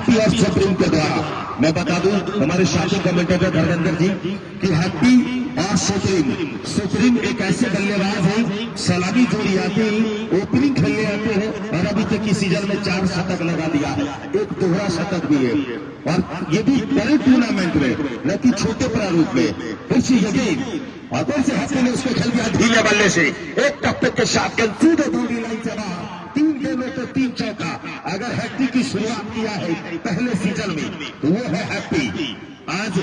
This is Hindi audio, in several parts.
हैप्पी और सुप्रीम के द्वारा। मैं बता दूं हमारे साथी कमेंटेटर धर्मेंद्र जी कि हैप्पी और सुप्रीम एक ऐसे बल्लेबाज हैं, सलामी जोड़ी आते ही ओपनिंग खेलने आते हैं और अभी तक की सीजन में 4 शतक लगा दिया है, एक दोहरा शतक भी है, और ये भी बड़े टूर्नामेंट में, न कि छोटे प्रारूप में। और फिर से हैप्पी ने उसको खेल दिया ढीले बल्ले से, एक टप्पे के साथ सीधे दूरी लाइन से बाहर, 3 गेंदों पे 3 चौका। अगर हैप्पी की शुरुआत किया है पहले सीजन में तो वो है हैप्पी। आज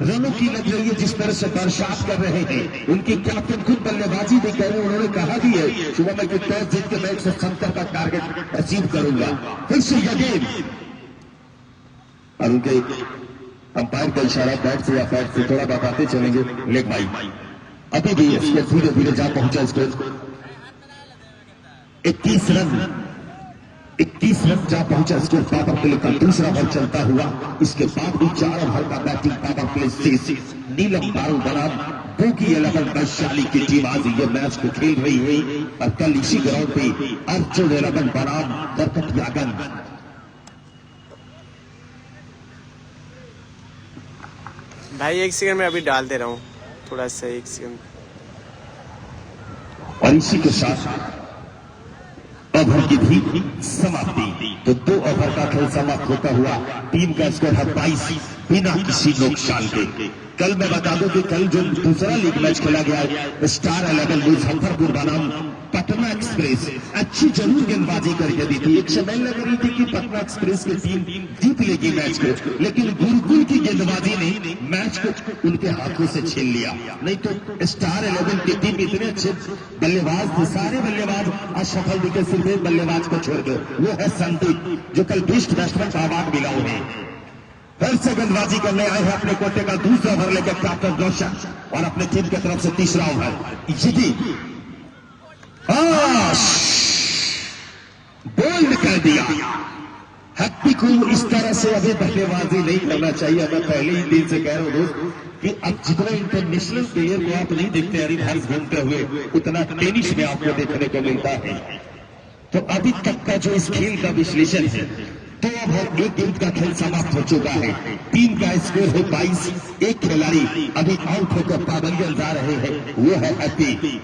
रनों की लग रही है जिस तरह से बरसात कर रहे हैं, उनकी कैप्टन खुद बल्लेबाजी भी कर रहे हैं, उन्होंने कहा भी है सुबह में कि टॉस जीत के मैं 170 का टारगेट अचीव करूंगा। फिर से ये गेम और उनके अंपायर का इशारा बैट से या पैट से थोड़ा बताते चलेंगे लेग भाई। अभी भी इसको धीरे धीरे जा पहुंचा स्कोर 21 रन जा पहुंचा स्कोर पावर प्ले का दूसरा ओवर चलता हुआ। इसके बाद भी 4 ओवर का बैटिंग पावर प्ले से नीलम बारूद बनाम बोगी 11 वैशाली की टीम आज ये मैच को खेल रही है और कल इसी ग्राउंड पे अर्जुन 11 बनाम बरकटियागंज। भाई 1 सेकंड में अभी डाल दे रहा हूँ, थोड़ा सा 1 सेकंड। और इसी के साथ ओवर की भी समाप्ति। तो 2 ओवर का खेल समाप्त होता हुआ टीम का स्कोर है 22 बिना किसी नुकसान के। कल मैं बता दूं कि कल जो दूसरा लीग मैच खेला गया है स्टार 11 मुजफ्फरपुर बनाम पटना एक्सप्रेस, अच्छी जरूर गेंदबाजी करके दी थी। एक समय लग रही थी कि पटना एक्सप्रेस की टीम जीत लेगी मैच को, लेकिन गुरुकुल की गेंदबाजी ने मैच को उनके हाथों से छीन लिया। नहीं तो स्टार 11 की टीम इतने अच्छे बल्लेबाज थे, सारे बल्लेबाज असफल दिखे, सिर्फ एक बल्लेबाज को छोड़ दो, वो है संदीप जो कल बेस्ट बैट्समैन का अवार्ड मिला उन्हें। फिर से गेंदबाजी करने आए हैं अपने कोटे का दूसरा ओवर लेकर कैप्टन रोशन और अपने टीम की तरफ से तीसरा ओवर जीती बोल्ड कर दिया। हैप्पी को इस तरह से अभी बल्लेबाजी नहीं करना चाहिए। मैं पहले ही दिन से कह रहा हूं दोस्त कि अब जितना इंटरनेशनल प्लेयर को आप नहीं देखते हरिभार घूमते हुए, उतना टेनिस में आपको देखने को मिलता है। तो अभी तक का जो इस खेल का विश्लेषण है, 2 ओवर 1 गेंद का खेल समाप्त हो चुका है। टीम का स्कोर है 22। एक खिलाड़ी अभी आउट होकर पाबंदियां जा रहे हैं, वो है हैप्पी।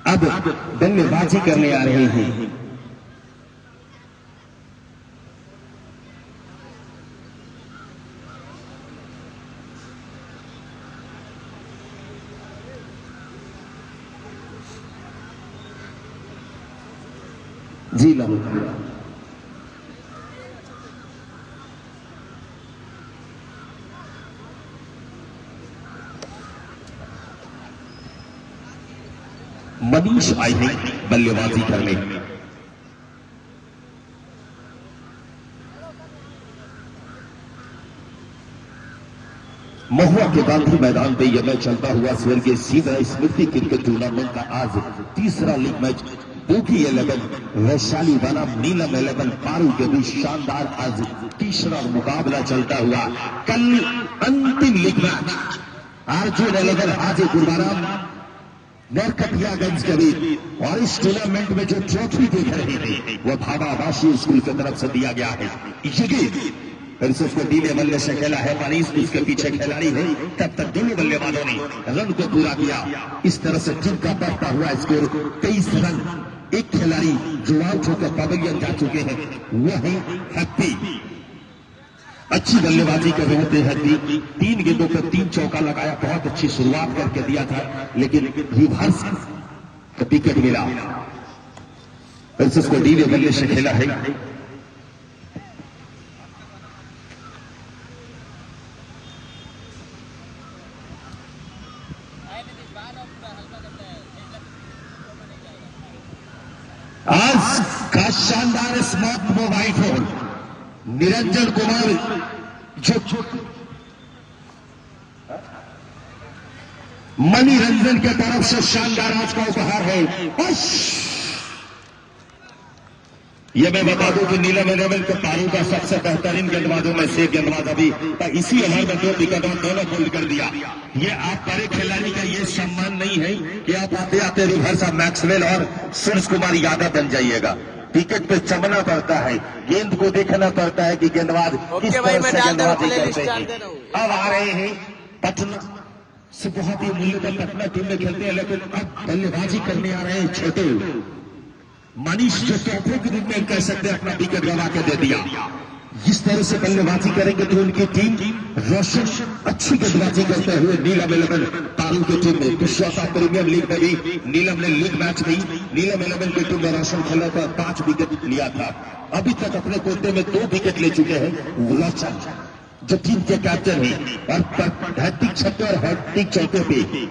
अब बल्लेबाजी करने आ रहे हैं जी लो। मनीष आए हैं बल्लेबाजी करने। महुआ के गांधी मैदान पे यह मैच चलता हुआ स्वर्गीय सीधा स्मृति क्रिकेट टूर्नामेंट का आज तीसरा लीग मैच बोगी 11 वैशाली बनाम नीलम 11 पारू के बीच शानदार आज तीसरा मुकाबला चलता हुआ। कल अंतिम लीग मैच अर्जुन 11 हाजीपुर बनाम बरकटियागंज के बीच, और इस टूर्नामेंट में जो ट्रॉफी देख रहे थे वो भावाभाषी स्कूल की तरफ से दिया गया है। फिर से उसको ढीले बल्ले से खेला है मनीष, उसके पीछे खिलाड़ी है। तब तक दोनों बल्लेबाजों ने रन को पूरा किया। इस तरह से टीम का बढ़ता हुआ स्कोर 23 रन। एक खिलाड़ी जो आउट होकर पवेलियन जा चुके हैं वो है हैप्पी। अच्छी बल्लेबाजी कर रहे थे हैप्पी, 3 गेंदों पर 3 चौका लगाया, बहुत अच्छी शुरुआत करके दिया था, लेकिन रिवर्स का विकेट मिला। फिर से उसको ढीले बल्ले से खेला है। आज का शानदार smart mobile phone Niranjan Kumar जो मणिरंजन के तरफ से शानदार आज का उपहार है। यह मैं बता दूं कि नीलम 11 के पारू का सबसे बेहतरीन गेंदबाजों में से गेंदबाज अभी इसी ओवर में 2 विकेट और दोनों बोल्ड कर दिया। ये आप बड़े खिलाड़ी का ये सम्मान नहीं है कि आप आते आते रिवर्स मैक्सवेल और सूरज कुमार यादव बन जाइएगा। विकेट पे चमना पड़ता है, गेंद को देखना पड़ता है कि गेंदबाज किस ओके भाई, तरह मैं से डाल दे रहा हूं, गेंदबाजी प्लेलिस्ट करते डाल हैं। दे रहा हूं। अब आ रहे हैं पटना से, बहुत ही मूल्य पटना टीम में खेलते हैं, लेकिन अब बल्लेबाजी करने आ रहे हैं छोटे मनीष, जो तोहफे के रूप में कह सकते हैं अपना विकेट गंवा के दे दिया। जिस तरह से बल्लेबाजी करेंगे तो उनकी टीम रोशन अच्छी गेंदबाजी करते हुए नीलम 11 पारू की टीम में विश्वासा प्रीमियर लीग में भी नीलम ने लीग मैच में नीलम 11 की टीम में रोशन खेला था, 5 विकेट लिया था। अभी तक अपने कोटे में 2 विकेट ले चुके हैं रोशन, जो टीम के कैप्टन है, और हैट्रिक छक्के और हैट्रिक चौके पे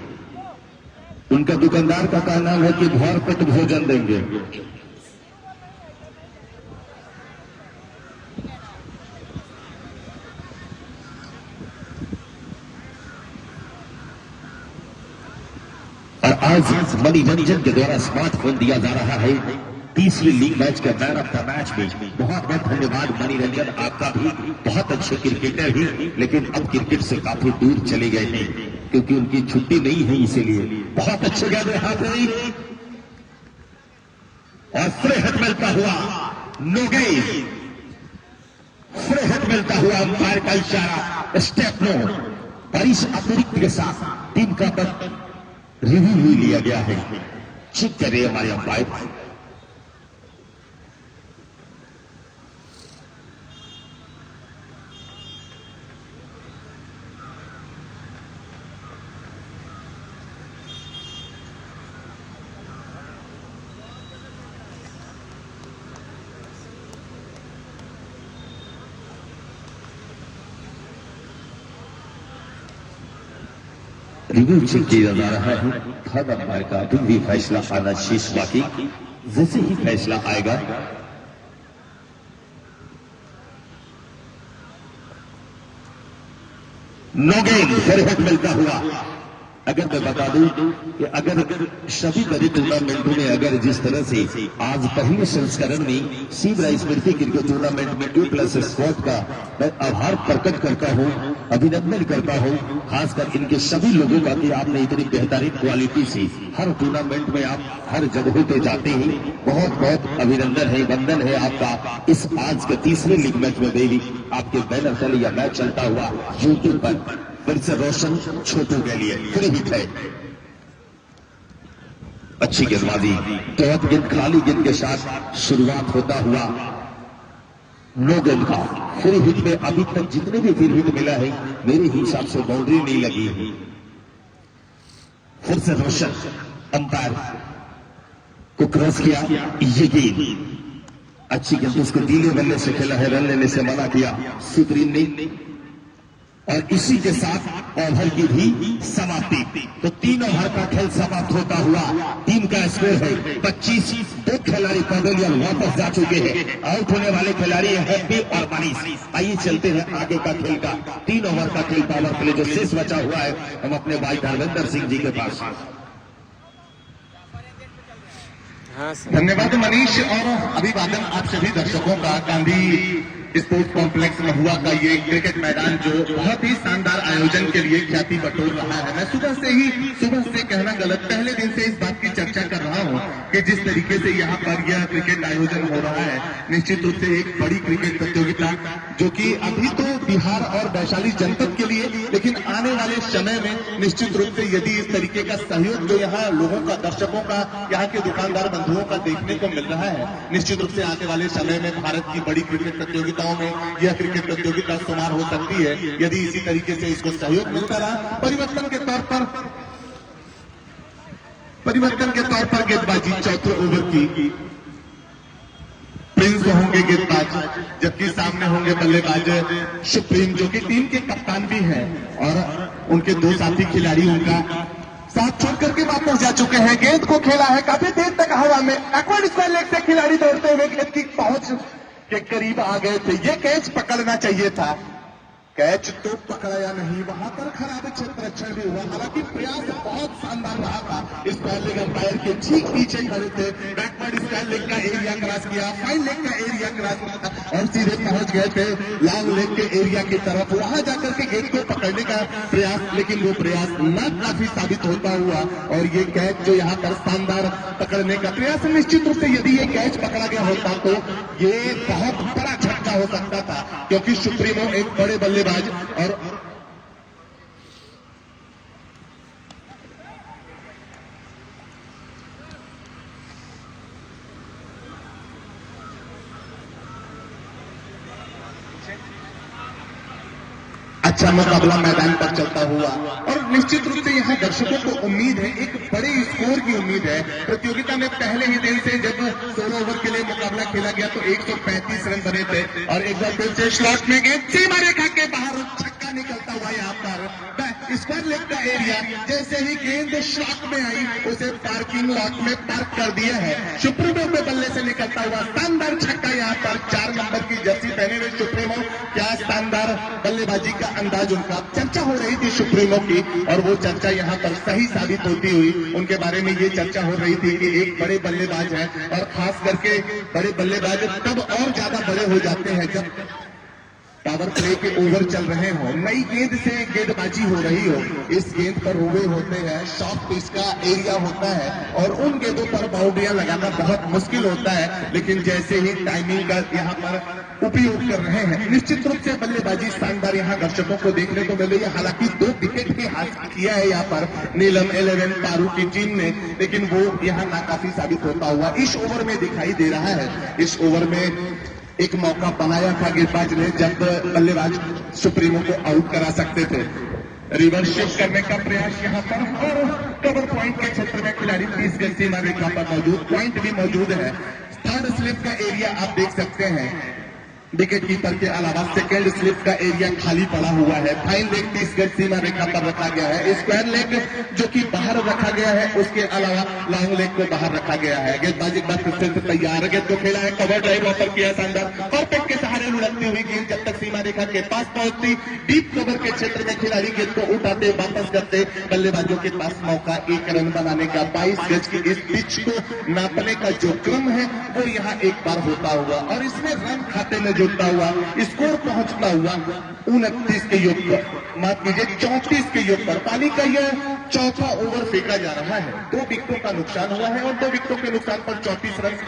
उनका दुकानदार का कहना है कि भर पेट भोजन देंगे। और आज मनोरंजन के द्वारा स्मार्टफोन दिया जा रहा है तीसरी लीग मैच का मैन ऑफ द मैच में। बहुत बहुत धन्यवाद मनोरंजन, आपका भी बहुत अच्छे क्रिकेटर ही, लेकिन अब क्रिकेट से काफी दूर चले गए हैं क्योंकि उनकी छुट्टी नहीं है, इसीलिए बहुत अच्छे गेंद हाथ रही और फ्रेहट मिलता हुआ नोगेज, फ्रेहट मिलता हुआ अंपायर का इशारा, स्टेप नो, और इस अतिरिक्त के साथ टीम का रिव्यू भी लिया गया है। चेक करें हमारे अंपायर। रिव्यू चेक किया जा रहा है। थर्ड अंपायर का अभी भी फैसला आना शेष बाकी, जैसे ही फैसला आएगा नो गेंद, फेरवेट मिलता हुआ। अगर मैं बता दूं कि अगर सभी बड़े टूर्नामेंटों में अगर जिस तरह से आज पहले संस्करण में शिवराज स्मृति क्रिकेट टूर्नामेंट में A+ स्क्वाड का मैं आभार प्रकट करता हूं, अभिनंदन करता हूं, खासकर इनके सभी लोगों का कि आपने इतनी बेहतरीन क्वालिटी से हर टूर्नामेंट में आप हर जगहों पे जाते हैं। बहुत बहुत अभिनंदन है, वंदन है आपका। इस आज के तीसरे लीग मैच में भी आपके बैनर तले यह मैच चलता हुआ यूट्यूब पर फिर से रोशन छोटू के लिए फ्री हिट है। अच्छी गेंदबाजी, बहुत गेंद खाली गेंद के साथ शुरुआत होता हुआ नो गेंद का फ्री हिट में अभी तक जितने भी फ्री हिट मिला है मेरे हिसाब से बाउंड्री नहीं लगी है। फिर से रोशन अंपायर को क्रॉस किया, ये गेंद अच्छी गेंद उसको धीरे बल्ले से खेला है, रन लेने से मना किया सुप्रीम ने, और इसी के साथ ओवर की भी समाप्ति। तो 3 ओवर का खेल समाप्त होता हुआ टीम का स्कोर है 25। 2 खिलाड़ी पवेलियन वापस जा चुके हैं। आउट होने वाले खिलाड़ी हैप्पी और मनीष। आइए चलते हैं आगे का खेल का 3 ओवर का खेल पावर प्ले जो शेष बचा हुआ है हम अपने भाई धर्मेंद्र सिंह जी के पास। हाँ सर। धन्यवाद मनीष और अभिवादन आप सभी दर्शकों का। गांधी स्पोर्ट्स कॉम्प्लेक्स महुआ का ये क्रिकेट मैदान जो बहुत ही शानदार आयोजन के लिए ख्याति बटोर रहा है। मैं सुबह से कहना गलत, पहले दिन से इस बात की चर्चा कर रहा हूं कि जिस तरीके से यहाँ पर यह क्रिकेट आयोजन हो रहा है, निश्चित रूप से एक बड़ी क्रिकेट प्रतियोगिता जो कि अभी तो बिहार और वैशाली जनपद के लिए, लेकिन आने वाले समय में निश्चित रूप से यदि इस तरीके का सहयोग जो यहाँ लोगों का, दर्शकों का, यहाँ के दुकानदार बंधुओं का देखने को मिल रहा है, निश्चित रूप से आने वाले समय में भारत की बड़ी क्रिकेट प्रतियोगिताओं में यह क्रिकेट प्रतियोगिता शुमार हो सकती है यदि इसी तरीके से इसको सहयोग मिलता रहा। परिवर्तन के तौर पर गेंदबाजी चौथे ओवर की प्रिंस होंगे गेंदबाज, जबकि सामने होंगे बल्लेबाज सुप्रीम जो कि टीम के कप्तान भी हैं और उनके 2 साथी खिलाड़ी उनका साथ छोड़ करके वापस जा चुके हैं। गेंद को खेला है काफी देर तक हवा में, एक्वर्ड स्क्वायर लेग से खिलाड़ी दौड़ते हुए गेंद की पहुंच के करीब आ गए थे। ये कैच पकड़ना चाहिए था, कैच तो पकड़ाया नहीं, वहां पर खराब क्षेत्ररक्षण भी हुआ। हालांकि प्रयास बहुत शानदार रहा था। स्क्वायर लेग अंपायर के ठीक पीछे खड़े थे, बैकवर्ड स्क्वायर लेग का एरिया क्रॉस किया, फाइन लेग का एरिया क्रॉस किया और सीधे पहुंच गए थे लॉन्ग लेग के एरिया की तरफ। वहां जाकर के गेंद को पकड़ने का प्रयास, लेकिन वो प्रयास नाकाफी साबित होता हुआ और ये कैच जो यहाँ पर शानदार पकड़ने का प्रयास, निश्चित रूप से यदि ये कैच पकड़ा गया होता तो ये बहुत बड़ा झटका हो सकता था, क्योंकि सुप्रीमो एक बड़े बल्लेबाज और अच्छा मुकाबला मैदान पर चलता हुआ और निश्चित रूप से यहाँ दर्शकों को उम्मीद है, एक बड़े स्कोर की उम्मीद है। प्रतियोगिता में पहले ही दिन से जब 16 ओवर के लिए मुकाबला खेला गया तो 135 रन बने थे और एक बार फिर से स्लॉट में गेंद सीमा रेखा के बाहर छक्का निकलता हुआ यहाँ पर स्क्वायर लेग का एरिया। जैसे ही गेंद स्लॉट में आई उसे पार्किंग लॉट में पार्क कर दिया है। सुप्रीमो के बल्ले से निकलता हुआ शानदार छक्का यहाँ पर 4 नंबर की जर्सी पहने हुए सुप्रीमो, क्या शानदार बल्लेबाजी का अंदाज उनका। चर्चा हो रही थी सुप्रीमो की और वो चर्चा यहाँ पर सही साबित होती हुई। उनके बारे में ये चर्चा हो रही थी कि एक बड़े बल्लेबाज है और खास करके बड़े बल्लेबाज तब और ज्यादा बड़े हो जाते हैं जब पावर प्ले के ओवर चल रहे हो, नई गेंद से गेंदबाजी हो रही हो। इस गेंद पर हुए होते हैं, शॉर्ट पिच का एरिया होता है और उन गेंदों पर बाउंड्रियां लगाना बहुत मुश्किल होता है। लेकिन जैसे ही टाइमिंग का यहाँ पर उपयोग कर रहे हैं, निश्चित रूप से बल्लेबाजी शानदार यहाँ दर्शकों को देखने को मिल रही है। हालांकि 2 विकेट भी हासिल किया है यहाँ पर नीलम 11 पारू की टीम ने, लेकिन वो यहाँ नाकाफी साबित होता हुआ इस ओवर में दिखाई दे रहा है। इस ओवर में एक मौका बनाया था गेंदबाज ने जब बल्लेबाज सुप्रीमो को आउट करा सकते थे। रिवर्स शिफ्ट करने का प्रयास यहाँ पर और कवर पॉइंट के क्षेत्र में खिलाड़ी 30 गज सीमा रेखा पर मौजूद, पॉइंट भी मौजूद है। थर्ड स्लिप का एरिया आप देख सकते हैं, विकेट कीपर के अलावा सेकेंड स्लिप का एरिया खाली पड़ा हुआ है। फाइन लेग 30 गज सीमा रेखा पर रखा गया है। स्क्वायर लेग जो कि बाहर रखा गया है, उसके अलावा लॉन्ग लेग को बाहर रखा गया है। गेंदबाज एक बार फिर से तैयार, गेंद को खेला है, कवर ड्राइव ऑफर किया शानदार और पेट के सहारे लुढ़कती हुई गेंद जब तक सीमा रेखा के पास पहुंचती, डीप कवर के क्षेत्र में खिलाड़ी गेंद को उठाते वापस करते, बल्लेबाजों के पास मौका 1 रन बनाने का। 22 गज की इस पिच को नापने का जो क्रम है वो यहाँ एक बार होता हुआ और इसमें रन खाते में जुड़ता हुआ, स्कोर पहुंचता हुआ 29 के योग पर, माफ कीजिए 34 के योग पर। पाली का यह चौथा ओवर फेंका जा रहा है। 2 विकेटों का नुकसान हुआ है और 2 विकेटों के नुकसान पर 34 रन।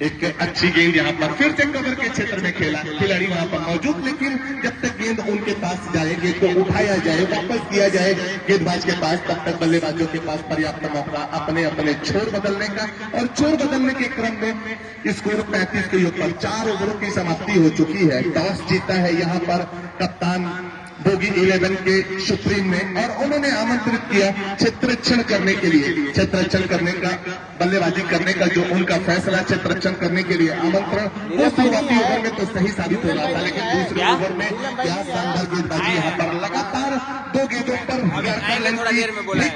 एक अच्छी गेंद यहाँ पर फिर से कवर के क्षेत्र में खेला, खिलाड़ी वहां पर मौजूद, लेकिन जब तक गेंद उनके पास जाए, गेंद को उठाया जाए, वापस किया जाए गेंदबाज के पास, तब तक बल्लेबाजों के पास पर्याप्त मौका अपने अपने छोर बदलने का। और छोर बदलने के क्रम में स्कोर 35 के योग पर 4 ओवरों की समाप्ति हो चुकी है। टॉस जीता है यहाँ पर कप्तान बोगी 11 के सुप्रीम ने और उन्होंने आमंत्रित किया क्षेत्ररक्षण करने के लिए। क्षेत्ररक्षण करने का, बल्लेबाजी करने का जो उनका फैसला, क्षेत्ररक्षण करने के लिए आमंत्रण, वो शुरुआती ओवर में तो सही साबित हो रहा था, लेकिन दूसरे ओवर में क्या शानदार गेंदबाजी यहाँ पर। लगातार 2 गेंदों पर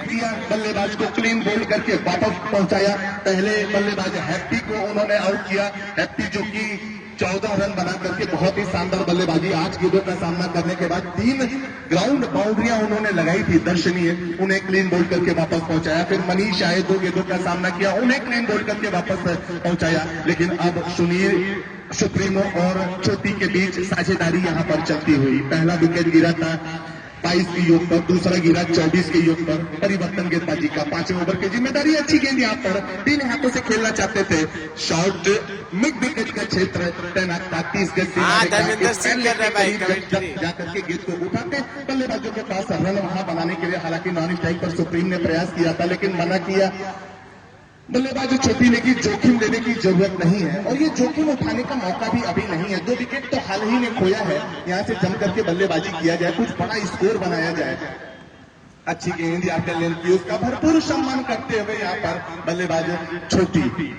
किया, बल्लेबाज को क्लीन बोल्ड करके वापस पहुंचाया। पहले बल्लेबाज हैप्पी को उन्होंने आउट किया। हैप्पी जो कि 14 रन बना करके बहुत ही शानदार बल्लेबाजी, 8 गेंदों का सामना करने के बाद 3 ग्राउंड बाउंड्रियां उन्होंने लगाई थी दर्शनीय, उन्हें क्लीन बोल्ड करके वापस पहुंचाया। फिर मनीष आए, 2 गेंदों का सामना किया, उन्हें क्लीन बोल्ड करके वापस पहुंचाया। लेकिन अब सुनील, सुप्रीमो और चोटी के बीच साझेदारी यहाँ पर चलती हुई। पहला विकेट गिरा था 22 के योग पर, दूसरा गिरा 24 के योग पर। परिवर्तन गेंदबाजी का 5वें ओवर की जिम्मेदारी। अच्छी गेंद यहाँ पर 3 हाथों से खेलना चाहते थे। शॉर्ट मिड विकेट का क्षेत्र तैनात था 30 गज जाकर के गेंद को उठाते, बल्लेबाजों के पास रन वहां बनाने के लिए। हालांकि नॉन स्ट्राइक पर सुप्रीम ने प्रयास किया था, लेकिन मना किया। बल्लेबाज छोटी लेगी, जोखिम लेने की जरूरत नहीं है और ये जोखिम उठाने का मौका भी अभी नहीं है। 2 विकेट तो हाल ही में खोया है, यहाँ से जम करके बल्लेबाजी किया जाए, कुछ बड़ा स्कोर बनाया जाए। अच्छी गेंद यहाँ पे लेंथ की, उसका भरपूर सम्मान करते हुए यहाँ पर बल्लेबाज छोटी।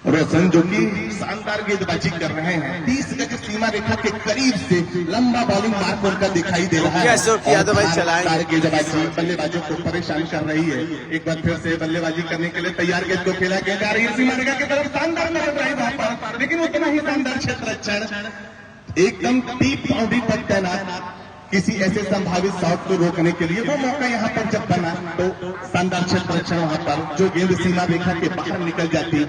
रोशन जो कि शानदार गेंदबाजी कर रहे हैं, 30 गज सीमा रेखा के करीब से लंबा बॉलिंग मार्क उनका दिखाई दे रहा है। यादव भाई चलाएं। गेंदबाजी बल्लेबाजों को परेशान कर रही है। एक बार फिर से बल्लेबाजी करने के लिए तैयार, गेंद को खेला गया जा रही है सीमा रेखा की तरफ, शानदार नजर आई वहां पर, लेकिन उतना ही शानदार क्षेत्र रक्षण एकदम डीप बाउंड्री पर तैनात, किसी ऐसे संभावित शॉट को रोकने के लिए वो मौका यहाँ पर जब बना तो शानदार क्षेत्र रक्षण वहां पर, जो गेंद सीमा रेखा के बाहर निकल जाती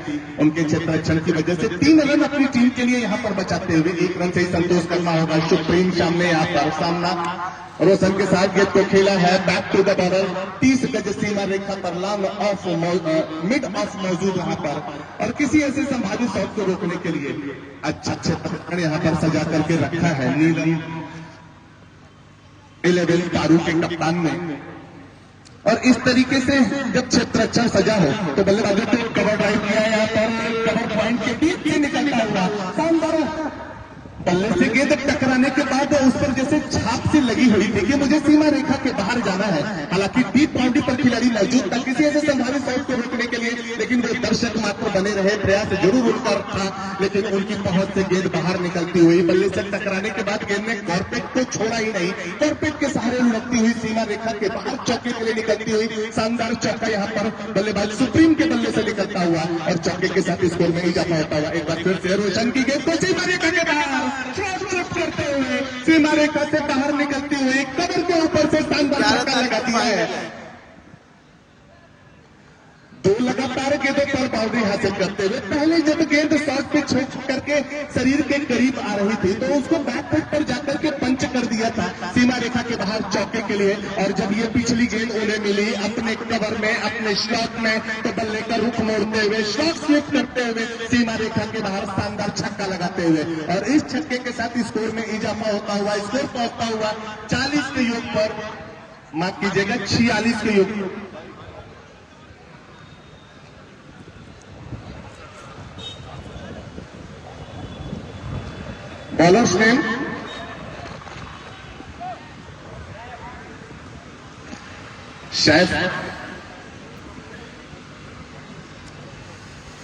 उनके क्षेत्र रक्षण की वजह से 3 रन अपनी टीम के लिए यहाँ पर बचाते हुए 1 रन से ही संतोष करना होगा। सुप्रीम सामने यहाँ पर सामना रोशन के साथ गेंद को खेला है, बैक टू द बॉलर, 30 गज सीमा रेखा पर लॉन्ग ऑफ मिड ऑफ मौजूद यहाँ पर, और किसी ऐसे संभावित शॉट को रोकने के लिए अच्छा क्षेत्र यहाँ पर सजा करके रखा है नीलम 11 पारू के कप्तान ने। और इस तरीके से जब क्षेत्र रक्षण सजा हो तो बल्लेबाजों को कवर ड्राइव किया है, यहाँ पर कवर पॉइंट के बीच से निकलता हुआ शानदार बल्ले से गेंद टकराने के बाद उस पर जैसे छाप से लगी हुई थी कि मुझे सीमा रेखा के बाहर जाना है। हालांकि डीप बाउंड्री पर खिलाड़ी मौजूद था किसी ऐसे संभावित शॉट को रोकने के लिए, लेकिन वो दर्शक मात्र बने रहे, प्रयास जरूर उनका था, लेकिन उनकी पहुंच से गेंद बाहर निकलती हुई बल्ले से टकराने के बाद गेंद ने कॉर्पेट को छोड़ा ही नहीं, कॉर्पेट के सहारे लुढ़कती हुई सीमा रेखा के बाहर चौके के लिए निकलती हुई शानदार चौका यहाँ पर बल्लेबाज सुप्रीम के बल्ले से निकलता हुआ और चौके के साथ स्कोर में इजाफा होता हुआ। एक बार फिर से रोशन की गेंद को सीमा रेखा के बाहर करते हुए सीमा रेखा से बाहर निकलती हुई कवर के ऊपर से शानदार छक्का लगा दिया है। 2 लगातार गेंदों पर बाउंड्री हासिल करते हुए पहले जब गेंद शॉट पे छोड़ करके शरीर के करीब आ रही थी तो उसको बैक फुट पर जाकर के पंच कर दिया था सीमा रेखा के बाहर चौके के लिए, और जब ये पिछली गेंद उन्हें मिली अपने कवर में अपने स्लॉट में तो बल्ले का रुख मोड़ते हुए शॉट स्लिप करते हुए सीमा रेखा के बाहर शानदार छक्का लगाते हुए, और इस छक्के के साथ स्कोर में इजाफा होता हुआ स्कोर पहुंचता हुआ 40 के योग पर, माफ कीजिएगा 46 के योग। बॉलर्स नेम शायद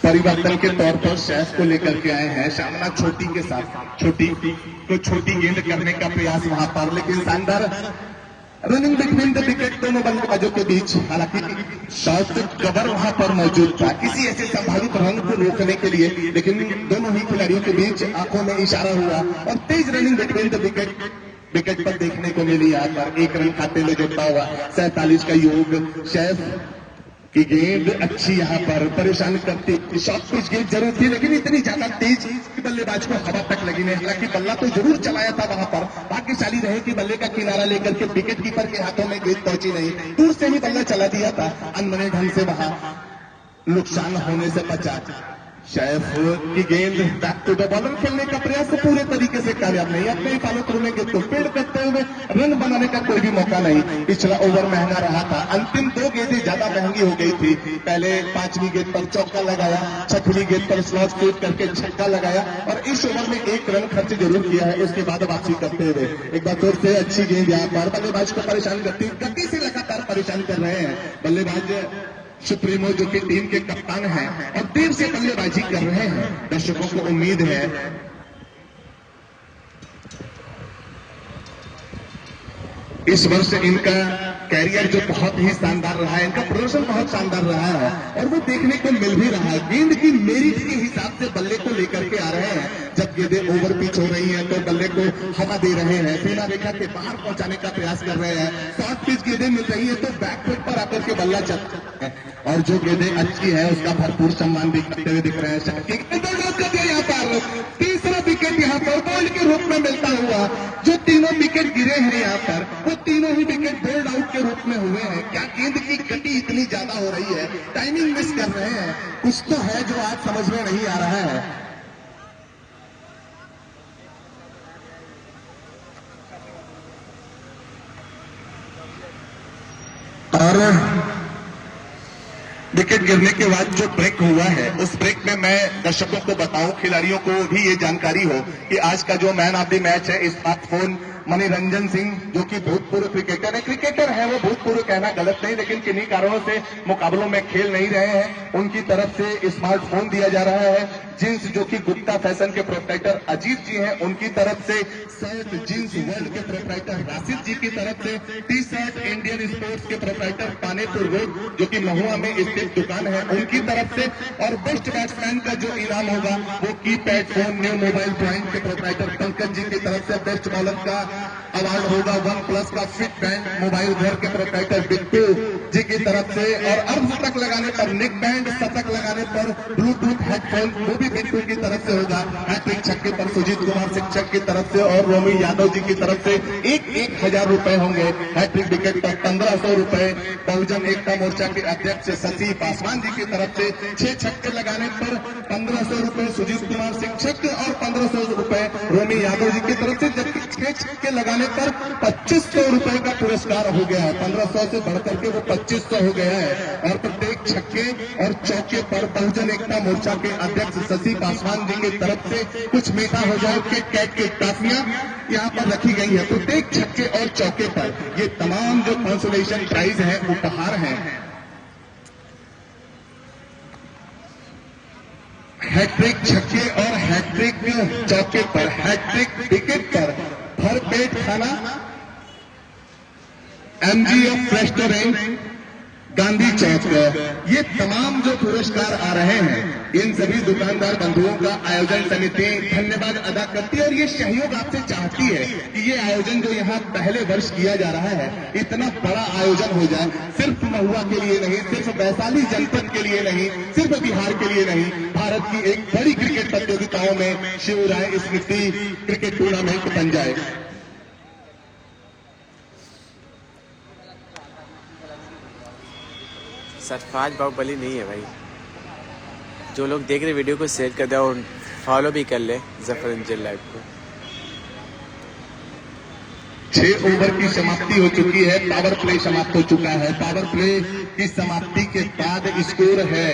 परिवर्तन के तौर पर शैफ को लेकर के आए हैं, सामना छोटी के साथ छोटी को छोटी गेंद करने का प्रयास वहां पर, लेकिन शानदार रनिंग बिटवीन द विकेट दोनों बल्लेबाजों के बीच, हालांकि शॉट कवर वहां पर मौजूद था किसी ऐसे संभावित रन को रोकने के लिए, लेकिन दोनों ही खिलाड़ियों के बीच आंखों में इशारा हुआ और तेज रनिंग बिटवीन द विकेट पर देखने को मिली। यहाँ पर 1 रन खाते में जोड़ता हुआ 47 का योग। शैफ की गेंद अच्छी यहाँ पर परेशान करती, शॉर्ट पिच गेंद जरूर थी लेकिन इतनी ज्यादा तेज कि बल्लेबाज को हवा तक लगी नहीं, हालांकि बल्ला तो जरूर चलाया था वहां पर, भाग्यशाली रहे कि बल्ले का किनारा लेकर के विकेट कीपर के हाथों में गेंद पहुंची नहीं, दूर से ही बल्ला चला दिया था, अनमने ढंग से वहां नुकसान होने से बचा। शैफ की गेंद बैक टू द बॉलर खेलने का प्रयास पूरे तरीके से कामयाब नहीं, अपने फॉलो थ्रू में गेंद को पेड़ करते हुए रन बनाने का कोई भी मौका नहीं। पिछला ओवर महंगा रहा था, अंतिम 2 गेंदें ज्यादा महंगी हो गई थी, पहले 5वीं गेंद पर चौका लगाया, 6वीं गेंद पर स्लॉट स्वीप करके छक्का लगाया और इस ओवर में 1 रन खर्च जरूर किया है, उसके बाद वापसी करते हुए एक बार फिर से अच्छी गेंद यहाँ पर बल्लेबाज को परेशान करती, गति से लगातार परेशान कर रहे हैं बल्लेबाज सुप्रीमो जो कि टीम के कप्तान हैं और देर से बल्लेबाजी कर रहे हैं। दर्शकों को उम्मीद है इस वर्ष इनका कैरियर जो बहुत ही शानदार रहा है, इनका प्रदर्शन बहुत शानदार रहा है और वो देखने को मिल भी रहा है। गेंद की मेरिट के हिसाब से बल्ले को लेकर के आ रहे हैं, जब गेंदें ओवर पिच हो रही हैं तो बल्ले को हवा दे रहे हैं, सीमा रेखा के बाहर पहुंचाने का प्रयास कर रहे हैं, शॉर्ट पिच गेंदें मिल रही है तो बैकफुट पर आकर के बल्ला चलता है और जो गेंदें अच्छी है उसका भरपूर सम्मान भी करते हुए दिख रहे हैं। यहाँ पर तीसरा विकेट यहाँ पर बॉल के रूप में मिलता हुआ, जो तीनों विकेट गिरे हैं यहाँ पर वो तीनों ही विकेट बोल्ड आउट के रूप में हुए हैं। क्या गेंद की गति इतनी ज्यादा हो रही है, टाइमिंग मिस कर रहे हैं, कुछ तो है जो आज समझ में नहीं आ रहा है। और विकेट गिरने के बाद जो ब्रेक हुआ है उस ब्रेक में मैं दर्शकों को बताऊं, खिलाड़ियों को भी ये जानकारी हो कि आज का जो मैन ऑफ द मैच है स्मार्टफोन मनोरंजन सिंह, जो कि भूतपूर्व क्रिकेटर है। क्रिकेटर है वो, भूतपूर्व कहना गलत नहीं, लेकिन किन्हीं कारणों से मुकाबलों में खेल नहीं रहे हैं। उनकी तरफ से स्मार्टफोन दिया जा रहा है। जींस, जो कि गुप्ता फैशन के प्रोप्राइटर अजीत जी हैं, उनकी तरफ से शर्ट जींस वर्ल्ड के प्रोप्राइटर राशिद जी की तरफ से टी शर्ट इंडियन स्पोर्ट्स के प्रोप्राइटर पानेपुर रोड, जो कि महुआ में स्थित दुकान है, उनकी तरफ से। और बेस्ट बैट्समैन का जो इनाम होगा वो keypad phone new mobile point के प्रोप्राइटर पंकज जी की तरफ से। बेस्ट बॉलर का अवार्ड होगा OnePlus का फिट बैंड मोबाइल घर के प्रोप्राइटर बिट्टू जी की तरफ से। और अर्धशतक लगाने पर नेक बैंड, शतक लगाने पर ब्लूटूथ हेडफोन, वो भी बिट्टू की तरफ से होगा। हैट्रिक छक्के पर सुजीत कुमार शिक्षक की तरफ से और रोमी यादव जी की तरफ से 1,000 रुपए होंगे। हैट्रिक विकेट पर 1,500 रुपए बहुजन एकता मोर्चा के अध्यक्ष शशि पासवान जी की तरफ से। 6 छक्के लगाने पर 1,500 रुपए सुजीत कुमार शिक्षक और 1,500 रुपए रोमी यादव जी की तरफ से, जबकि 6 छक्के लगाने पर 2,500 रुपए का पुरस्कार हो गया है। 1,500 से बढ़कर के वो 2,500 हो गया है। और प्रत्येक छक्के और चौके पर बहुजन एकता मोर्चा के अध्यक्ष शशि पासवान जी की तरफ से कुछ मीठा हो जाए के कैट की ट्रॉफियां यहाँ पर रखी गई है। प्रत्येक छक्के और चौके पर ये तमाम जो कंसोलेशन प्राइज है, उपहार हैं। हैट्रिक छक्के और हैट्रिक चौके पर, हैट्रिक विकेट पर भरपेट खाना MGF रेस्टोरेंट गांधी चौक, ये तमाम जो पुरस्कार आ रहे हैं, इन सभी दुकानदार बंधुओं का आयोजन समिति धन्यवाद अदा करती है। और ये सहयोग आपसे चाहती है कि ये आयोजन जो यहाँ पहले वर्ष किया जा रहा है, इतना बड़ा आयोजन हो जाए, सिर्फ महुआ के लिए नहीं, सिर्फ वैशाली जनपद के लिए नहीं, सिर्फ बिहार के लिए नहीं, भारत की एक बड़ी क्रिकेट प्रतियोगिताओं में शिवराय स्मृति क्रिकेट टूर्नामेंट बन जाए। सरफराज बाहुबली नहीं है भाई। जो लोग देख रहे वीडियो को शेयर कर दे और फॉलो भी कर ले जफर इंजल लाइव को। 6 ओवर की समाप्ति हो चुकी है, पावर प्ले समाप्त हो चुका है। पावर प्ले की समाप्ति के बाद स्कोर है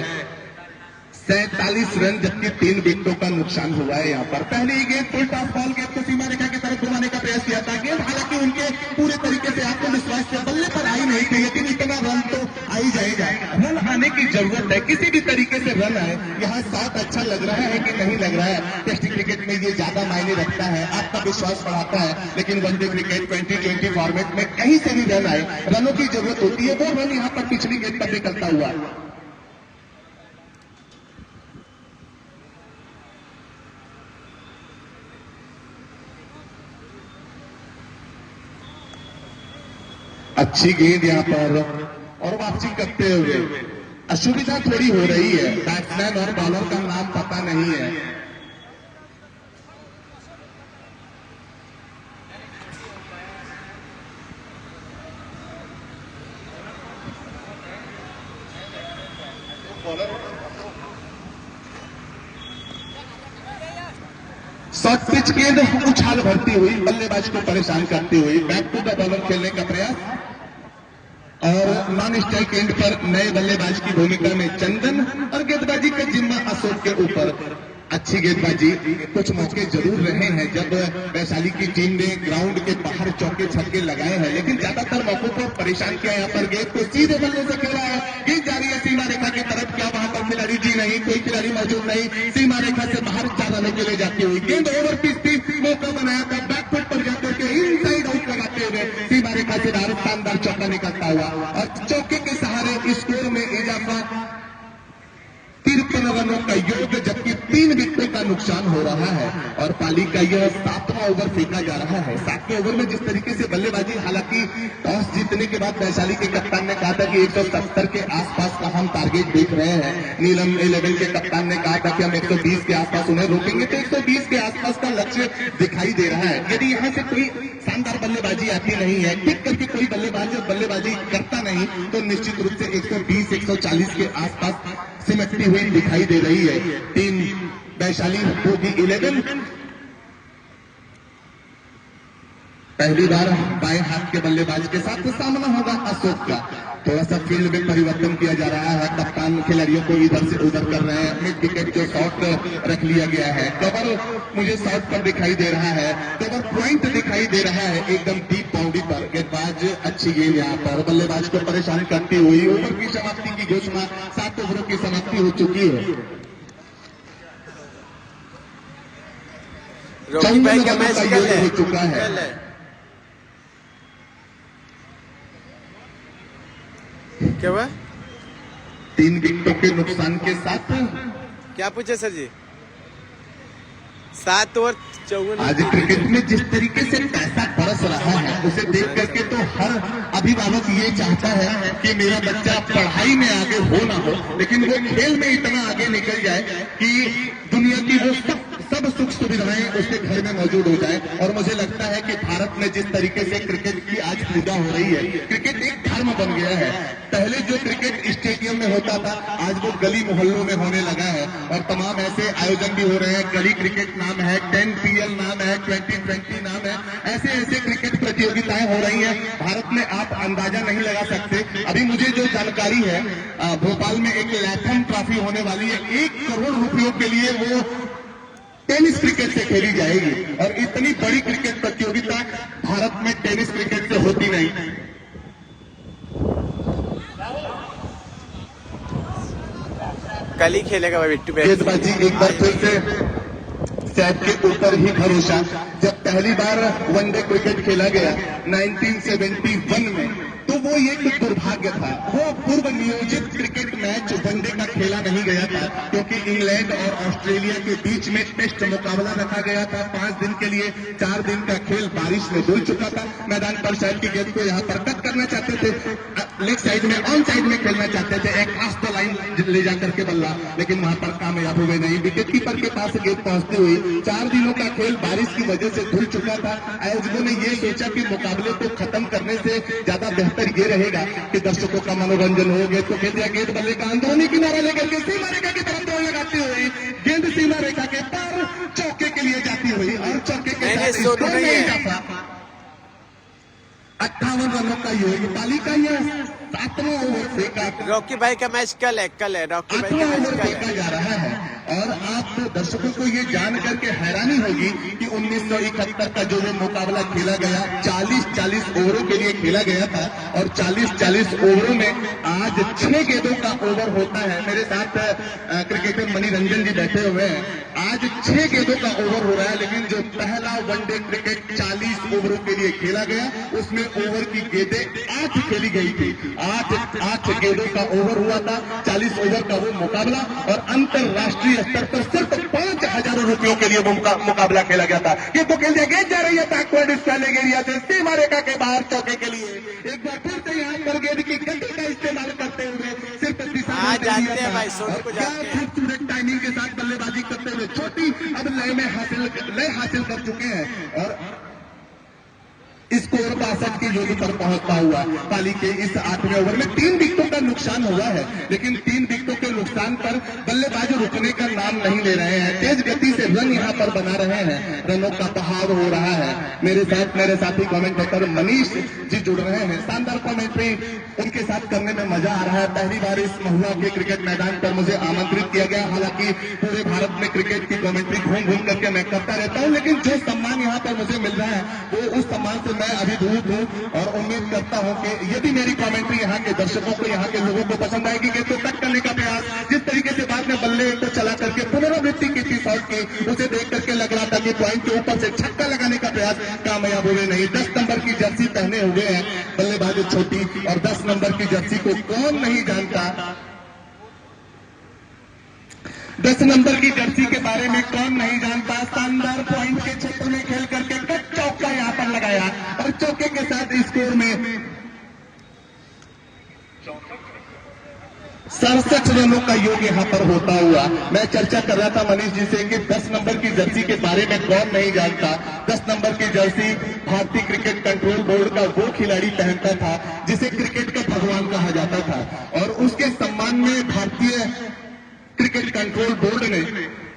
47 रन, जबकि 3 विकेटों का नुकसान हुआ है। यहाँ पर पहले ही गेंद फुल टॉस बॉल, गेंद को सीमा रेखा की तरफ घुमाने का प्रयास किया था। गेंद हालांकि उनके पूरे तरीके से आत्मविश्वास से बल्ले पर आई नहीं थी, लेकिन इतना रन तो आ ही जाएगा। रन आने की जरूरत है, किसी भी तरीके से रन आए। यहाँ शॉट अच्छा लग रहा है कि नहीं लग रहा है, टेस्ट क्रिकेट में ये ज्यादा मायने रखता है, आपका विश्वास बढ़ाता है। लेकिन वनडे क्रिकेट 2020 फॉर्मेट में कहीं से भी रन आए, रनों की जरूरत होती है। वो रन यहाँ पर पिछली गेंद पर निकलता हुआ अच्छी गेंद यहाँ पर और वापसी करते हुए असुविधा थोड़ी हो रही है। बैट्समैन और बॉलर का नाम पता नहीं है। शॉर्ट पिच गेंद उछाल भरती हुई बल्लेबाज को परेशान करती हुई बैक टू द बॉलर खेलने का प्रयास। और नॉन स्ट्राइक एंड पर नए बल्लेबाज की भूमिका में चंदन और गेंदबाजी का जिम्मा अशोक के ऊपर। अच्छी गेंदबाजी, कुछ मौके जरूर रहे हैं जब वैशाली की टीम ने ग्राउंड के बाहर चौके छक्के लगाए हैं, लेकिन ज्यादातर मौकों पर परेशान किया। यहाँ पर गेंद को सीधे बल्ले से खेला है, गेंद जा रही है सीमा रेखा की तरफ। क्या वहां पर खिलाड़ी जी नहीं, कोई खिलाड़ी मौजूद नहीं, सीमा रेखा से बाहर जाने के लिए जाती हुई गेंद ओवर पिच थी, मौका बनाया था बैकफुट पर जाकर के इनसाइड आउट लगाते हुए सीमा रेखा से बाहर शानदार चौका निकलता हुआ और चौके के सहारे स्कोर में इजाफा 53 रनों का योग, जबकि 3 विकेटों का नुकसान हो रहा है। और पाली का यह 7वां ओवर फेंका जा रहा है। 7वें ओवर में जिस तरीके से बल्लेबाजी, हालांकि टॉस जीतने के बाद वैशाली के कप्तान ने कहा था कि 170 के आसपास का हम टारगेट देख रहे हैं। नीलम 11 के कप्तान ने कहा था कि हम 120 के आसपास उन्हें रोकेंगे, तो 120 के आसपास का लक्ष्य दिखाई दे रहा है। यदि यहाँ से कोई शानदार बल्लेबाजी आती नहीं है, टिक करके कोई बल्लेबाजी करता नहीं, तो निश्चित रूप से 120-140 के आसपास सिमटती हुई दिखाई दे रही है। टीम वैशाली होगी 11। पहली बार बाएं हाथ के बल्लेबाज के साथ सामना होगा अशोक का। थोड़ा सा फील्ड में परिवर्तन किया जा रहा है, कप्तान खिलाड़ियों को इधर से उधर कर रहे हैं। मिड विकेट जो शॉट रख लिया गया है, कवर मुझे शॉट पर दिखाई दे रहा है, कवर पॉइंट दिखाई दे रहा है एकदम डीप बाउंड्री पर। गेंदबाज अच्छी गेंद यहाँ पर बल्लेबाज को परेशान करती हुई। ओवर की समाप्ति की घोषणा, 7 ओवरों की समाप्ति हो चुकी है। रॉकी भाई का मैच कल हो चुका है। क्या हुआ? 3 विकेटों के नुकसान के साथ क्या पूछे सर जी? 7 ओवर 54। आज क्रिकेट में जिस तरीके से पैसा बरस रहा है उसे देख करके तो हर अभिभावक ये चाहता है कि मेरा बच्चा पढ़ाई में आगे हो ना हो, लेकिन वो खेल में इतना आगे निकल जाए कि दुनिया की वो सब सुख सुविधाएं उसके घर में मौजूद हो जाए। और मुझे लगता है कि भारत में जिस तरीके से क्रिकेट की आज पूजा हो रही है, क्रिकेट एक धर्म बन गया है। पहले जो क्रिकेट स्टेडियम में होता था, आज वो गली मोहल्लों में होने लगा है और तमाम ऐसे आयोजन भी हो रहे हैं। गली क्रिकेट नाम है, 10PL नाम है, 2020 नाम है, ऐसे ऐसे क्रिकेट प्रतियोगिताएं हो रही है भारत में, आप अंदाजा नहीं लगा सकते। अभी मुझे जो जानकारी है, भोपाल में एक लैथम ट्रॉफी होने वाली है, 1 करोड़ रुपयों के लिए वो टेनिस क्रिकेट से खेली जाएगी। और इतनी बड़ी क्रिकेट प्रतियोगिता भारत में टेनिस क्रिकेट से होती नहीं। कल ही खेलेगा भाई बिट्टू। गेंदबाजी एक बार फिर से सेट के ऊपर ही भरोसा। जब पहली बार वनडे क्रिकेट खेला गया 1971 में, तो वो एक दुर्भाग्य था। वो पूर्व नियोजित क्रिकेट मैच वनडे का खेला नहीं गया था, क्योंकि इंग्लैंड और ऑस्ट्रेलिया के बीच में टेस्ट मुकाबला रखा गया था 5 दिन के लिए। 4 दिन का खेल बारिश में डूब चुका था। मैदान पर साइड की गेंद को यहाँ पर कट करना चाहते थे, लेग साइड में ऑन साइड में खेलना चाहते थे, एक खास तो लाइन ले जाकर के बल्ला, लेकिन वहां पर कामयाब हुए नहीं। विकेट कीपर के पास गेंद पहुंचती हुई 4 दिनों का खेल बारिश की वजह से धुल चुका था। आयोजकों ने ये सोचा कि मुकाबले को खत्म करने से ज्यादा बेहतर ये रहेगा कि दर्शकों का मनोरंजन हो। गेंद को खेल दिया, गेंद बल्ले का अंदरूनी किनारा लेकर के सीमा रेखा की तरफ दौड़ लगाती हुई गेंद सीमा रेखा के पार चौके के लिए जाती हुई और चौके के साथ स्कोर नहीं जाता। 58 रनों का योग पाली का यह 7वां ओवर फेंका। रॉकी भाई का मैच कल है रॉकी भाई का मैच कल है। जा रहा है और आप दर्शकों को ये जान करके हैरानी होगी कि 1971 का जो वो मुकाबला खेला गया 40-40 ओवरों के लिए खेला गया था और 40-40 ओवरों में आज 6 गेंदों का ओवर होता है। मेरे साथ क्रिकेटर मणिरंजन जी बैठे हुए हैं। आज 6 गेंदों का ओवर हो रहा है, लेकिन जो पहला वनडे क्रिकेट 40 ओवरों के लिए खेला गया उसमें ओवर की गेंदें 8 खेली गई थी। 8 गेंदों का ओवर हुआ था, 40 ओवर का वो मुकाबला और अंतरराष्ट्रीय स्तर पर सिर्फ 5,000 रुपयों के लिए मुकाबला खेला गया था। ये तो खेल दिया, गेंद जा रही है बैकवर्ड स्पेलिंग एरिया से सीमा रेखा के बाहर चौके के लिए। एक बार फिर से यहाँ पर गेंद की गति का इस्तेमाल करते हुए सिर्फ जानते हैं भाई, सोनू को जानते हैं। खूबसूरत टाइमिंग के साथ बल्लेबाजी करते हुए छोटी अब लय हासिल कर चुके हैं और स्कोर 62 की जोड़ी पर पहुंचता हुआ पाली के इस 8वें ओवर में 3 विकेटों का नुकसान हुआ है, लेकिन 3 विकेटों के नुकसान पर बल्लेबाज रुकने का नाम नहीं ले रहे हैं। तेज गति से रन यहां पर बना रहे हैं, रनों का बहाव हो रहा है। मेरे साथी कमेंटेटर मनीष जी जुड़ रहे हैं। शानदार कमेंट्री उनके साथ करने में मजा आ रहा है। पहली बार इस महुआ के क्रिकेट मैदान पर मुझे आमंत्रित किया गया। हालांकि पूरे भारत में क्रिकेट की कमेंट्री घूम करके मैं करता रहता हूं, लेकिन जो सम्मान यहाँ पर मुझे मिल रहा है वो उस सम्मान से मैं अभिभूत हूं और उम्मीद करता हूं कि यदि मेरी कमेंट्री यहाँ के दर्शकों को, यहाँ के लोगों को पसंद आएगी। कि तो कट करने का प्रयास, जिस तरीके से बाद में बल्ले को चला करके पुनरावृत्ति की थी शॉट की, उसे देख करके लग रहा था कि पॉइंट के ऊपर से छक्का लगाने का प्रयास कामयाब हुए नहीं। 10 नंबर की जर्सी पहने हुए हैं बल्लेबाज छोटी, और 10 नंबर की जर्सी को कौन नहीं जानता। 10 नंबर की जर्सी के बारे में कौन नहीं जानता। शानदार पॉइंट के क्षेत्र में खेल करके कट चौका यहां पर लगाया और चौके के साथ स्कोर में 67 रनों का योग यहां पर होता हुआ। मैं चर्चा कर रहा था मनीष जी से कि 10 नंबर की जर्सी के बारे में कौन नहीं जानता। 10 नंबर की जर्सी भारतीय क्रिकेट कंट्रोल बोर्ड का वो खिलाड़ी पहनता था जिसे क्रिकेट का भगवान कहा जाता था, और उसके सम्मान में भारतीय क्रिकेट कंट्रोल बोर्ड ने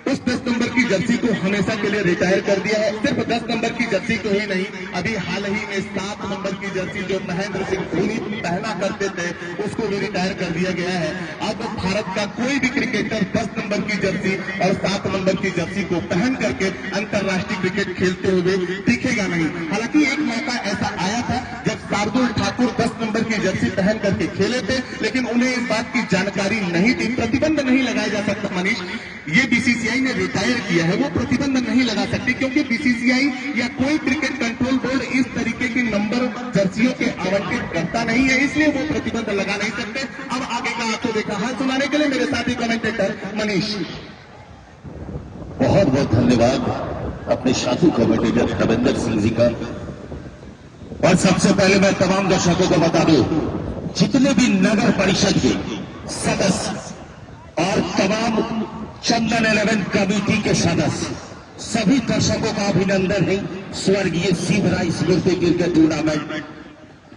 उस 10 नंबर की जर्सी को हमेशा के लिए रिटायर कर दिया है। सिर्फ 10 नंबर की जर्सी को ही नहीं, अभी हाल ही में 7 नंबर की जर्सी जो महेंद्र सिंह धोनी पहना करते थे उसको भी रिटायर कर दिया गया है। अब भारत का कोई भी क्रिकेटर 10 नंबर की जर्सी और 7 नंबर की जर्सी को पहन करके अंतर्राष्ट्रीय क्रिकेट खेलते हुए दिखेगा नहीं। हालांकि एक मौका ऐसा आया था जब शार्दुल ठाकुर 10 नंबर की जर्सी पहन करके खेले थे, लेकिन उन्हें इस बात की जानकारी नहीं थी। प्रतिबंध नहीं लगाया जा सकता मनीष, ये बीसीसीआई ने रिटायर किया है, वो प्रतिबंध नहीं लगा सकती क्योंकि बीसीसीआई या कोई क्रिकेट कंट्रोल बोर्ड इस तरीके की नंबर जर्सियों के आवंटित करता नहीं है, इसलिए वो प्रतिबंध लगा नहीं सकते। अब आगे का आपको देखा हाथ सुनाने के लिए मेरे साथी कमेंटेटर मनीष। बहुत बहुत धन्यवाद अपने साथी कमेंटेटर रविंदर सिंह जी का। और सबसे पहले मैं तमाम दर्शकों को बता दूं, जितने भी नगर परिषद के सदस्य और तमाम चंदन 11 कमेटी के सदस्य, सभी दर्शकों का अभिनंदन है। स्वर्गीय शिवराय स्मृति क्रिकेट टूर्नामेंट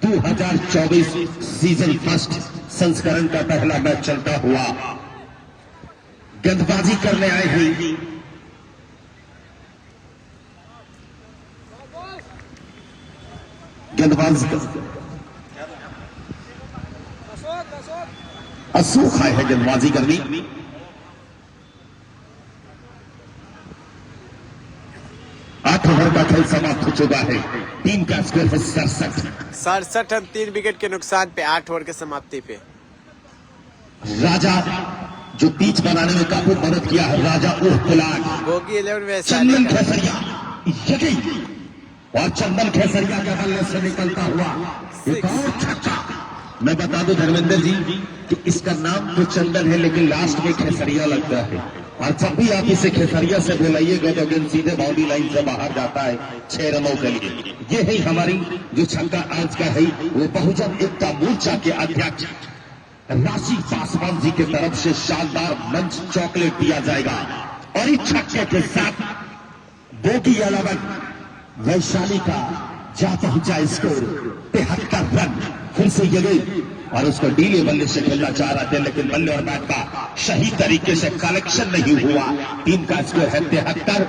2024 सीजन फर्स्ट संस्करण का पहला मैच चलता हुआ गेंदबाजी करने आए हैं गेंदबाज अशोक आए हैं गेंदबाजी करनी। 8 ओवर का खेल समाप्त हो चुका है। टीम का स्कोर है 67 रन, 3 विकेट के नुकसान पे 8 ओवर के समाप्ति पे। राजा जो पिच बनाने में काफी मदद किया है, राजा उर्फ पुलाट, बोगी 11 में चंदन खेसरिया यही, और चंदन खेसरिया के बल्ले से निकलता हुआ एक और छक्का। मैं बता दूं धर्मेंद्र जी कि इसका नाम तो चंदन है लेकिन लास्ट में खेसरिया लगता है, और जब भी आप इसे खेसरिया से बुलाइएगा तो गेंद सीधे बाउंड्री लाइन से बाहर जाता है 6 रनों के लिए। ये है हमारी जो छक्का आज का है, वो बहुजन एकता मोर्चा के अध्यक्ष राशि पासवान जी की तरफ से शानदार मंच चॉकलेट दिया जाएगा। और इस छक्के के साथ बोगी 11 वैशाली का जा पहुंचा स्कोर 73 रन। फिर से ये गई और उसको डीले बल्ले से खेलना चाह रहे थे, लेकिन बल्ले और बैट का सही तरीके से कलेक्शन नहीं हुआ। टीम का स्कोर है 73।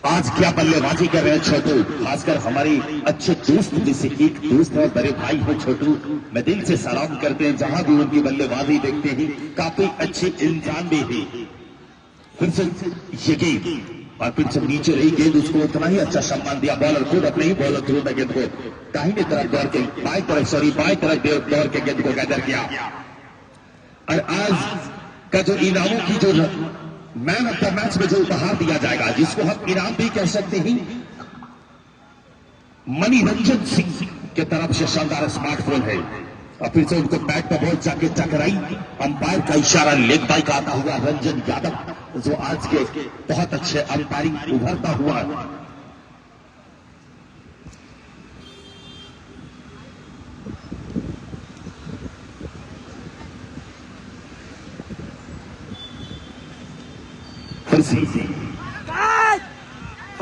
आज क्या बल्लेबाजी कर रहे हैं छोटू, खासकर हमारी अच्छे दोस्त में से एक दोस्त और बड़े भाई हो छोटू, मैं दिल से सलाम करते हैं। जहां भी उनकी बल्लेबाजी देखते हैं काफी अच्छे इंसान भी है। फिर से ये गेंद और फिर से नीचे रही गेंद, उसको उतना ही अच्छा सम्मान दिया बॉलर खुद अपने ही बॉलर थ्रू में गेंद को दाहिने तरफ दौड़ के बाएं तरफ दौड़ के गेंद को गैदर किया। और आज का जो इनामों की जो मैन ऑफ द मैच में जो उपहार दिया जाएगा, जिसको हम इनाम भी कह सकते हैं, मणिरंजन सिंह के तरफ से शानदार स्मार्टफोन है। और फिर से उनको बैट पर बॉल जाके टकराई, अंपायर का इशारा लेग बाइक आता हुआ रंजन यादव जो आज के बहुत अच्छे अंपायरिंग उभरता हुआ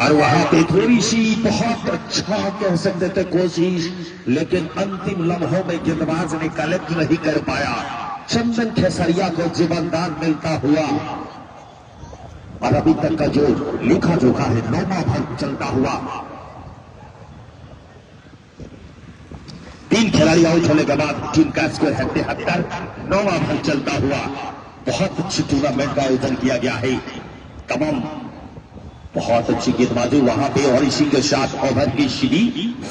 और वहां पे थोड़ी सी बहुत अच्छा कह सकते थे कोशिश, लेकिन अंतिम लम्हों में गेंदबाज ने कलेक्ट नहीं कर पाया। चंदन खेसरिया को जीवनदान मिलता हुआ और अभी तक का जो लेखा जोखा है 9वां ओवर चलता हुआ 3 खिलाड़ी आउट होने के बाद टीम का स्कोर है 73। 9वां ओवर चलता हुआ बहुत अच्छी टूर्नामेंट का आयोजन किया गया है। तमाम बहुत अच्छी गेंदबाजी वहां पे और इसी के साथ ओवर की सीधी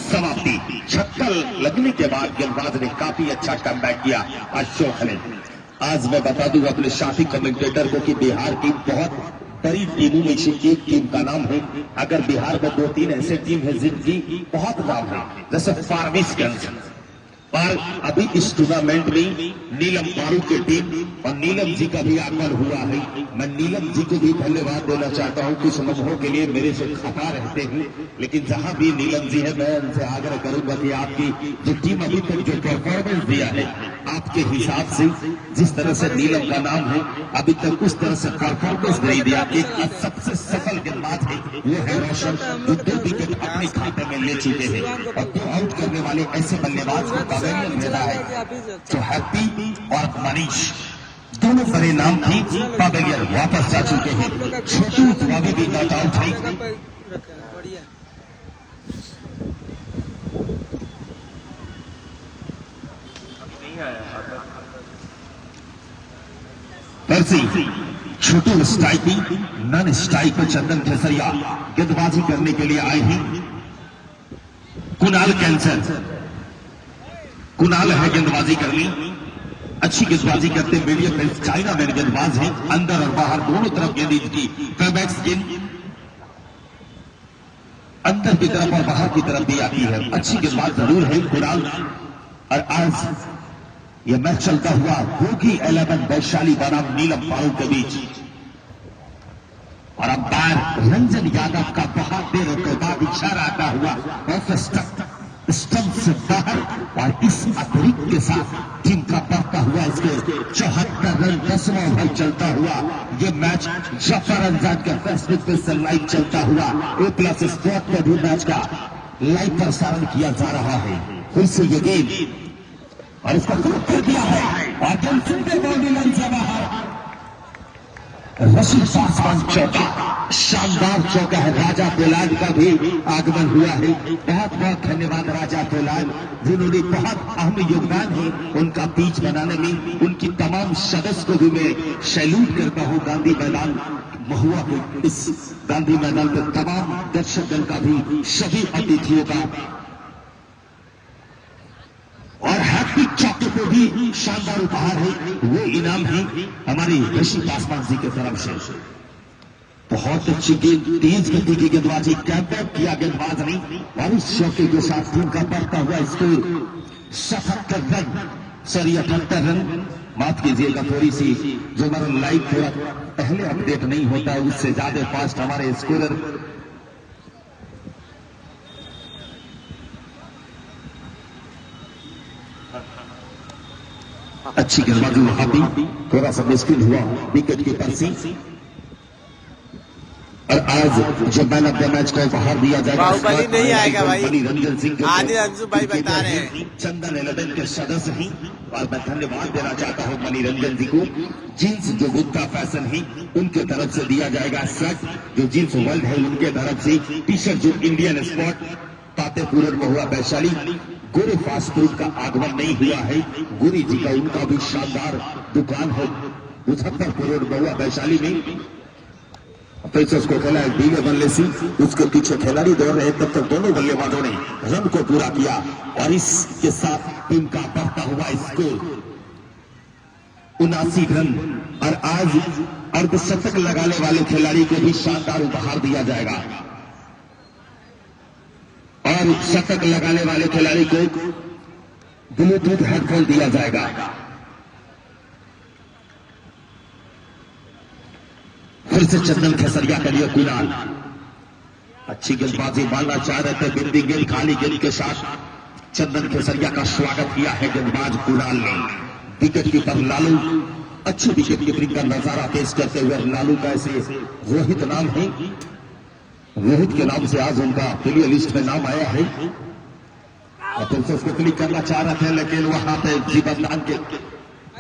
समाप्ति। छक्का लगने के बाद गेंदबाज ने काफी अच्छा कमबैक किया अशोक ने। आज मैं बता दूं अपने साथी कमेंटेटर को कि बिहार की बहुत बड़ी टीमों में से एक टीम का नाम है। अगर बिहार में 2-3 ऐसे टीम है जिनकी बहुत नाम है, जैसे फारबिसगंज, पर अभी इस टूर्नामेंट में नीलम पारू की टीम और नीलम जी का भी आगमन हुआ है। मैं नीलम जी को भी धन्यवाद देना चाहता हूं, कुछ लम्हों के लिए मेरे से खपा रहते हैं, लेकिन जहां भी नीलम जी है मैं उनसे आग्रह करूंगा कि आपकी जो टीम अभी तक जो परफॉर्मेंस दिया है, आपके हिसाब से जिस तरह से नीलम का नाम है अभी तक उस तरह से परफॉर्मेंस नहीं दिया। एक सबसे सफल गेंदबाज है वो है रोशन, जो 2 विकेट अपने खाते में ले चुके हैं और 2 आउट करने वाले ऐसे बल्लेबाज को पवेलियन देता है जो हैप्पी और मनीष दोनों बड़े नाम थी पवेलियन वापस जा चुके हैं। छोटू अभी भी नॉट आउट है। बढ़िया पर्सी छोटू स्ट्राइकिंग नन स्ट्राइक पर चंदन खेसरिया गेंदबाजी करने के लिए आए हैं। कुणाल कैंसर कुणाल है गेंदबाजी करनी, अच्छी गेंदबाजी करते मीडियम पेस चाइना मैन गेंदबाज है। अंदर और बाहर दोनों तरफ गेंद की फेबैक्स गेंद अंदर की तरफ और बाहर की तरफ भी आती है। अच्छी गेंदबाज जरूर है कुणाल। और आज यह मैच चलता हुआ होगी 11 वैशाली बनाम नीलम पारू के बीच। और अंपायर रंजन यादव का बहुत देर के बाद इशारा आता हुआ ऑफ स्टंप से बाहर। और इस अतिरिक्त के साथ टीम का बढ़ता हुआ इसके 74 रन 10वां ओवर चलता हुआ ये मैच जफर अंजाद के फेसबुक पे से लाइव चलता हुआ A+ स्पोर्ट पर भी मैच का लाइव प्रसारण किया जा रहा है। फिर से ये गेम और इसका कर दिया है और जंक्शन पे बाउंड्री लाइन से बाहर। रशीद पासवान चौका, शानदार चौका है। राजा पोलार्ड का भी आगमन हुआ है। बहुत बहुत धन्यवाद राजा पोलार्ड जिन्होंने बहुत अहम योगदान है उनका पिच बनाने में। उनकी तमाम सदस्य को भी मैं सैल्यूट करता हूं। गांधी मैदान महुआ के इस गांधी मैदान पर तमाम दर्शक दल का भी सभी अतिथियों का और हैट्रिक चौके को भी शानदार उपहार है। वो इनाम है हमारे ऋषि पासवान जी की तरफ से। बहुत अच्छी गेंद, तेज गति की गेंदबाजी, कैप्टन किया गेंदबाज ने और इस चौके के साथ टीम का बढ़ता हुआ स्कोर 77 रन, सॉरी 78 रन। माफ कीजिएगा थोड़ी सी जो हमारा लाइव थोड़ा पहले अपडेट नहीं होता है उससे ज्यादा फास्ट हमारे स्कोरर अच्छी गेंदबाजी वहां भी थोड़ा सा मुश्किल हुआ विकेट कीपर से। और आज जब मैन ऑफ द मैच को उपहार दिया जाएगा बाहुबली नहीं आएगा भाई। मणिरंजन सिंह आदि अंशु भाई बता रहे हैं चंदन 11 के सदस्य हैं। और मैं धन्यवाद देना चाहता हूं मणिरंजन जी को। जींस जो गुप्ता फैशन है उनके तरफ से दिया जाएगा शर्ट, जो जींस वर्ल्ड है उनके तरफ से टी शर्ट, जो इंडियन स्पोर्ट पातेपुर महुआ वैशाली। गोरे फास्ट फूड का आगमन नहीं हुआ है। गुरी जी का उनका भी शानदार दुकान है मुजफ्फरपुर महुआ वैशाली में। पेसर्स को खेला है डीले बल्ले से, उसके पीछे खिलाड़ी दौड़ रहे तब तक दोनों बल्लेबाजों ने रन को पूरा किया। और इसके साथ टीम का बढ़ता हुआ स्कोर 79 रन। और आज अर्धशतक लगाने वाले खिलाड़ी को भी शानदार उपहार दिया जाएगा। और शतक लगाने वाले खिलाड़ी को ब्लूटूथ हेडफोन दिया जाएगा। फिर से चंदन खेसरिया के लिए कुणाल अच्छी गेंदबाजी मारना चाह रहे थे। बिंदी गेंद खाली गेंद के साथ चंदन खेसरिया का स्वागत किया है गेंदबाज कुणाल ने। विकेट कीपर लालू अच्छी विकेट कीपिंग का नजारा पेश करते हुए लालू का ऐसे रोहित नाम है, रोहित के नाम से आज उनका प्लेयर लिस्ट में नाम आया है। और उसको क्लिक करना चाह रहे थे लेकिन वहां पे जीवनदान के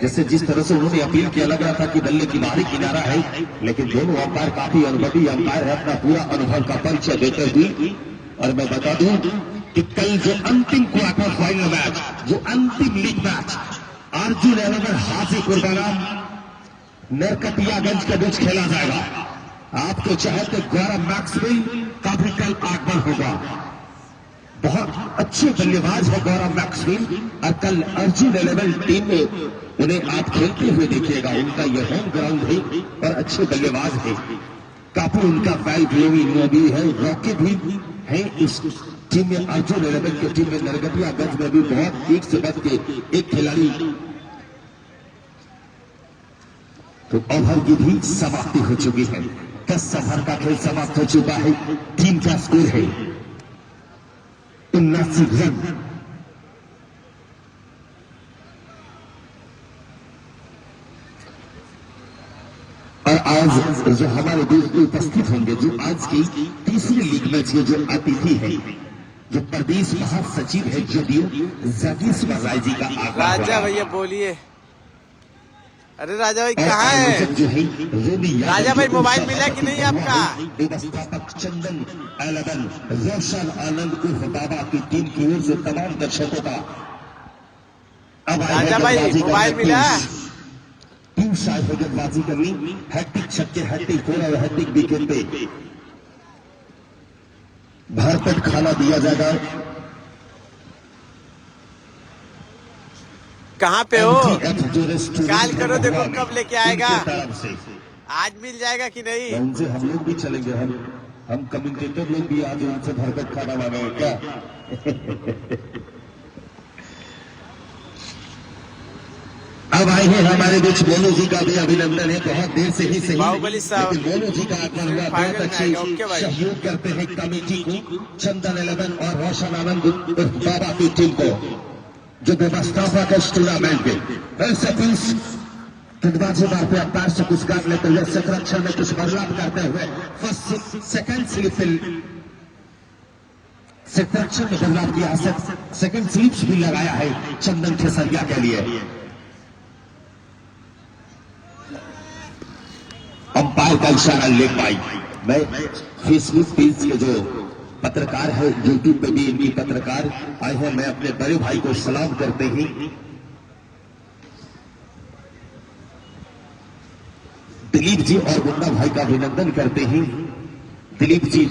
जैसे जिस तरह से उन्होंने अपील किया लग रहा था कि बल्ले की बाहरी किनारा है, लेकिन दोनों अंपायर काफी अनुभवी अंपायर है अपना पूरा अनुभव का परिचय देते हुए। और मैं बता दूं कि कल जो अंतिम क्वार्टर फाइनल मैच, जो अंतिम लीग मैच अर्जुन 11 हाजीपुर बनाम नरकटियागंज के बीच खेला जाएगा। आपको चाहे तो गौरव मैक्सवेल का भी कल आगमन होगा। बहुत अच्छे बल्लेबाज है गौरव मैक्सवेल और कल अर्जुन 11 टीम में उन्हें आप खेलते हुए देखिएगा। उनका यह होम ग्राउंड है और अच्छे बल्लेबाज है। काफी उनका बैल भी है, रॉकेट भी है इस टीम में। अर्जुन 11 की टीम में नरकटियागंज में भी बहुत एक से बढ़ के एक खिलाड़ी। तो ओवर की भी समाप्ति हो चुकी है। 10 ओवर का खेल समाप्त हो चुका है। टीम का स्कोर है 79 रन। और आज जो हमारे बीच उपस्थित होंगे, जो आज की तीसरी लीग मैच के जो अतिथि है, जो प्रदेश महासचिव है जदयू जागीश्वर राय जी का आगमन। राजा भैया बोलिए। अरे राजा भाई कहाँ है? राजा भाई मोबाइल मिला कि नहीं आपका? व्यवस्थापक चंदन 11 रोशन आनंद उर्फ बाबा की टीम की ओर से तमाम दर्शकों का अब राजा भाई मोबाइल मिला? टीम शायद गेंदबाजी करनी, हैट्रिक छक्के, हैट्रिक फोर और हैट्रिक विकेट पे भरपेट खाना दिया जाएगा। कहाँ पे हो? कॉल करो, देखो कब लेके आएगा। आज मिल जाएगा कि नहीं? उनसे हम लोग भी चलेंगे, हम कमेंटेटर लोग भी आज उनसे भरपेट खाना मांगेंगे क्या? अब आए हैं हमारे बीच मोनू जी का भी अभिनंदन है। बहुत देर से ही सही, बाहुबली साहब लेकिन मोनू जी का आगमन हुआ। बहुत अच्छे सहयोग करते हैं कमेटी को, चंदन 11 और रोशन आनंद उर्फ बाबा की टीम को, जो व्यवस्थापक है इस टूर्नामेंट के। गेंदबाजी पे अवतार से कुछ कर लेते हुए, संरक्षण में कुछ बदलाव करते हुए, फर्स्ट सेकंड स्लिप संरक्षण में बदलाव किया, सेकंड स्लिप्स भी लगाया है चंदन खेसरिया के लिए। अंपायर का इशारा ले पाई। मैं फेसबुक पेज के जो पत्रकार है, यूट्यूब पे भी इनकी पत्रकार आए हैं, मैं अपने बड़े भाई को सलाम करते ही दिलीप जी और गुंडा भाई का अभिनंदन करते ही, दिलीप जी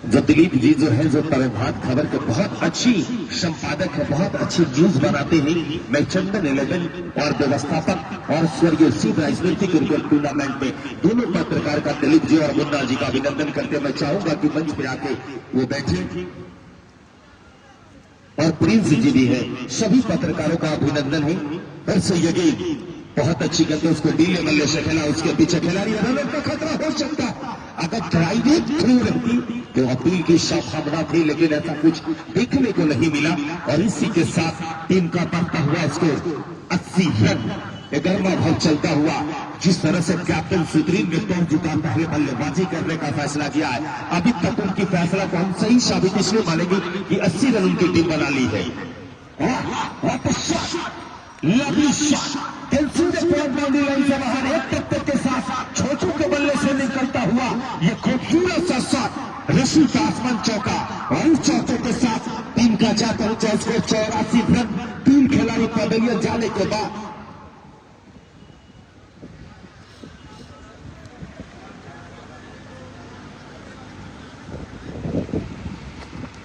जो दिलीप जी जो है, जो प्रभात खबर के बहुत अच्छी संपादक है, बहुत अच्छी न्यूज बनाते हैं। मैं चंदन 11 और व्यवस्थापक और स्वर्गीय सिंह राजनीतिक टूर्नामेंट में दोनों पत्रकार का दिलीप जी और मुन्ना जी का अभिनंदन करते मैं चाहूंगा कि मंच पे आके वो बैठे। और प्रिंस जी भी है, सभी पत्रकारों का अभिनंदन है। और सैयदी बहुत अच्छी करते, उसको डीले मल्ले से खेला, उसके पीछे खिलाड़ी रनआउट का खतरा हो सकता। अगर ड्राइविंग थ्रू रहती तो अपील की संभावना थी, लेकिन ऐसा कुछ देखने को नहीं मिला। और इसी के साथ टीम का बढ़ता हुआ स्कोर 80 रन, गर्मा भाव चलता हुआ। जिस तरह से कैप्टन सुप्रीम ने टॉस जीता, पहले बल्लेबाजी करने का फैसला किया है, अभी तक उनकी फैसला को हम सही साबित इसलिए मानेंगे कि 80 रन उनकी टीम बना ली है। लवली शॉट बाउंड्री लाइन से बाहर, एक टक्कर के साथ छोटू के बल्ले से निकलता हुआ ये खूबसूरत सा शॉट, ऋषि का आसमान चौका। और इस चौके के साथ टीम का जाता है स्कोर 84 रन। 3 खिलाड़ी पवेलियन जाने के बाद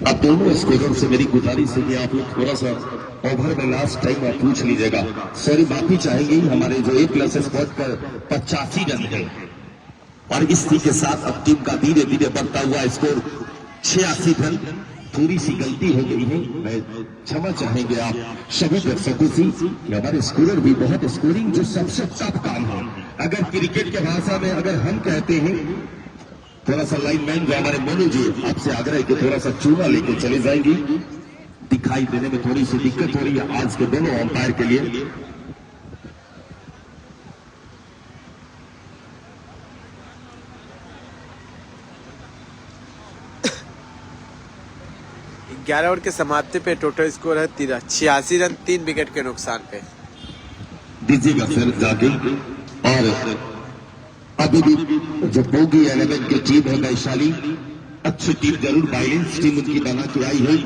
अब दोनों स्कोरर से मेरी गुजारिश है कि आप लोग थोड़ा सा ओवर में लास्ट टाइम आप पूछ लीजिएगा। सॉरी, माफी चाहेंगे। हमारे जो A+ स्क्वाड पर 85 रन है और इसी के साथ अब टीम का धीरे धीरे बढ़ता हुआ स्कोर 86 रन। थोड़ी सी गलती हो गई है, मैं क्षमा चाहेंगे आप सभी दर्शकों से कि हमारे स्कोरर भी बहुत स्कोरिंग जो सबसे टफ काम है। अगर क्रिकेट के भाषा में अगर हम कहते हैं, थोड़ा सा लाइनमैन जो हमारे मोनू जी, आपसे आग्रह है कि थोड़ा सा चूना लेके चले जाएंगी, दिखाई देने में थोड़ी सी दिक्कत हो रही है आज के दोनों अंपायर के लिए। ग्यारह ओवर के समाप्ति पे टोटल स्कोर है 86 रन, 3 विकेट के नुकसान पे। दीजिएगा फिर जाके। और अभी भी जो बोगी 11 की टीम है वैशाली, अच्छी टीम जरूर, बैलेंस टीम उनकी बना के आई है,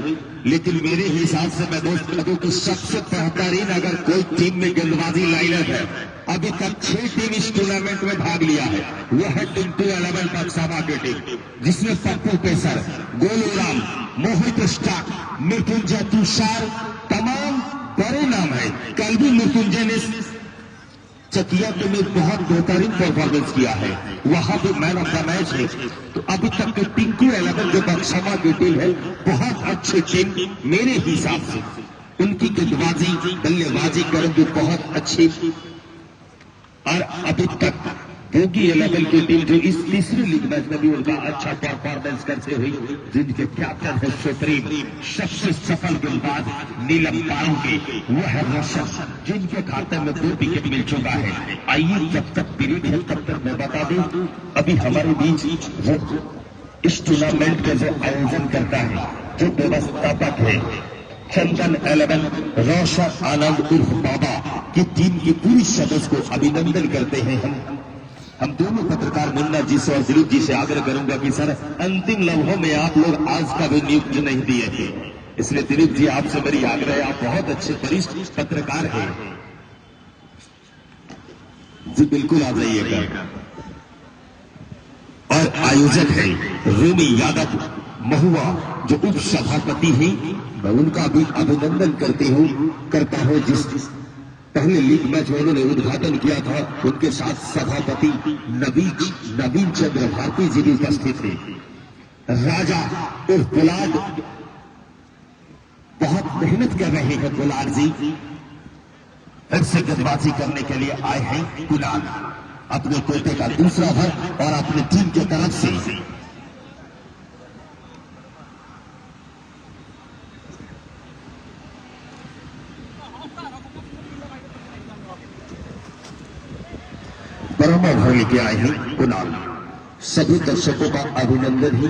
लेकिन मेरे हिसाब से मैं दोस्त लोगों की सबसे बेहतरीन अगर कोई टीम में गेंदबाजी लाइनअप है, अभी तक 6 टीम इस टूर्नामेंट में भाग लिया है। वो है टीम 211 पक्षावा की टीम, जिसमें पप्पू पेसर, गोलूराम, मोहित स्टाक, मृत्युंजय तुषार, तमाम बड़े नाम है। कल भी मृत्युंजय ने चकिया के में बहुत बेहतरीन परफॉर्मेंस किया है, वहां भी मैन ऑफ द मैच है। तो अभी तक के टिंकू 11 जो बक्सवा की टीम है, बहुत अच्छी टीम मेरे हिसाब से। उनकी गेंदबाजी बल्लेबाजी करेंगे बहुत अच्छी। और अभी तक बोगी 11 की टीम जो इस तीसरे लीग मैच में भी उनका अच्छा परफॉर्मेंस करते हुए, जिनके कैप्टन है सुप्रीम, सबसे सफल गेंदबाज नीलम पारूंगे, वो है रोशन, जिनके खाते में 2 विकेट मिल चुका है। आइए जब तक पीरियड है तब तक मैं बता दूं, अभी हमारे बीच वो इस टूर्नामेंट का जो आयोजन करता है, जो व्यवस्थापक है, चंदन 11 रोशन आनंद उर्फ बाबा की टीम की पूरी सदस्य को अभिनंदन करते हैं हम दोनों पत्रकार मुन्ना जी से और दिलीप जी से आग्रह करूंगा कि सर अंतिम लम्हों में आप लोग आज का भी नियुक्त नहीं दिए थे, इसलिए दिलीप जी आपसे मेरी आग्रह है, आप बहुत अच्छे वरिष्ठ पत्रकार हैं जी, बिल्कुल आ जाइएगा। और आयोजक है रोमी यादव महुआ जो उप सभापति हैं, मैं उनका भी अभिनंदन करता हूं जिस पहले लीग मैच में उन्होंने उद्घाटन किया था, उनके साथ सभापति नवीन चंद्र भारती जी भी उपस्थित थे। राजा उर्फ गुलाब बहुत मेहनत कर रहे हैं, गुलाब जी फिर से गेंदबाजी करने के लिए आए हैं। गुलाब अपने कोटे का दूसरा ओवर और अपनी टीम की तरफ से बराबर भर लेके आए हैं कुणाल। सभी दर्शकों का अभिनंदन ही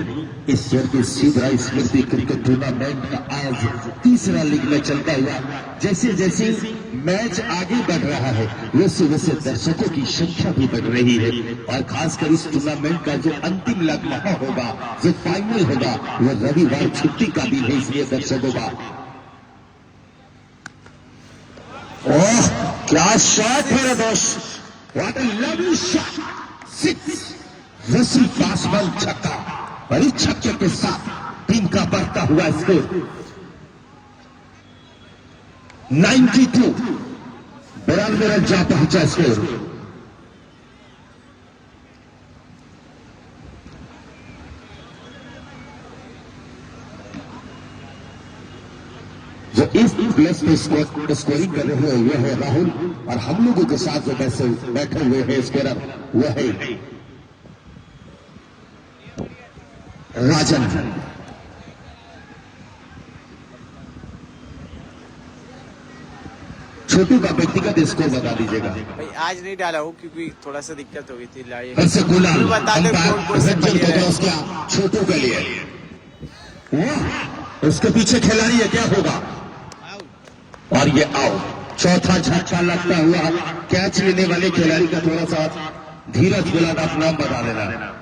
इस स्वर्गीय सीधराय स्मृति क्रिकेट टूर्नामेंट का आज तीसरा लीग में चलता हुआ, जैसे जैसे मैच आगे बढ़ रहा है वैसे वैसे दर्शकों की संख्या भी बढ़ रही है, और खासकर इस टूर्नामेंट का जो अंतिम लम्हा होगा, जो फाइनल होगा, वह रविवार छुट्टी का दिन है, इसलिए दर्शकों का ओह क्या शॉट मेरा दोस्त, व्हाट अ लवली शॉट, 6 रसी पासवान छक्का, और इस छक्के के साथ टीम का बढ़ता हुआ स्कोर 92 92 रन जा पहुंचा स्कोर। जो इस प्लेस पे स्कोरिंग कर रहे हैं वह है राहुल, और हम लोगों के साथ जो बैठे हुए हैं स्कोरर वह है राजन। छोटू का व्यक्तिगत स्कोर बता दीजिएगा भाई। आज नहीं डाला हूँ क्योंकि थोड़ा सा दिक्कत हो गई थी, लाइए वैसे गुलाल बता दे कौन कौन से प्लेयर है। छोटू के लिए उसके पीछे खिलाड़ी है, क्या होगा, और ये आउट। चौथा झटका लगता हुआ कैच लेने वाले खिलाड़ी का थोड़ा सा धीरज गुलाल, आप नाम बता देना।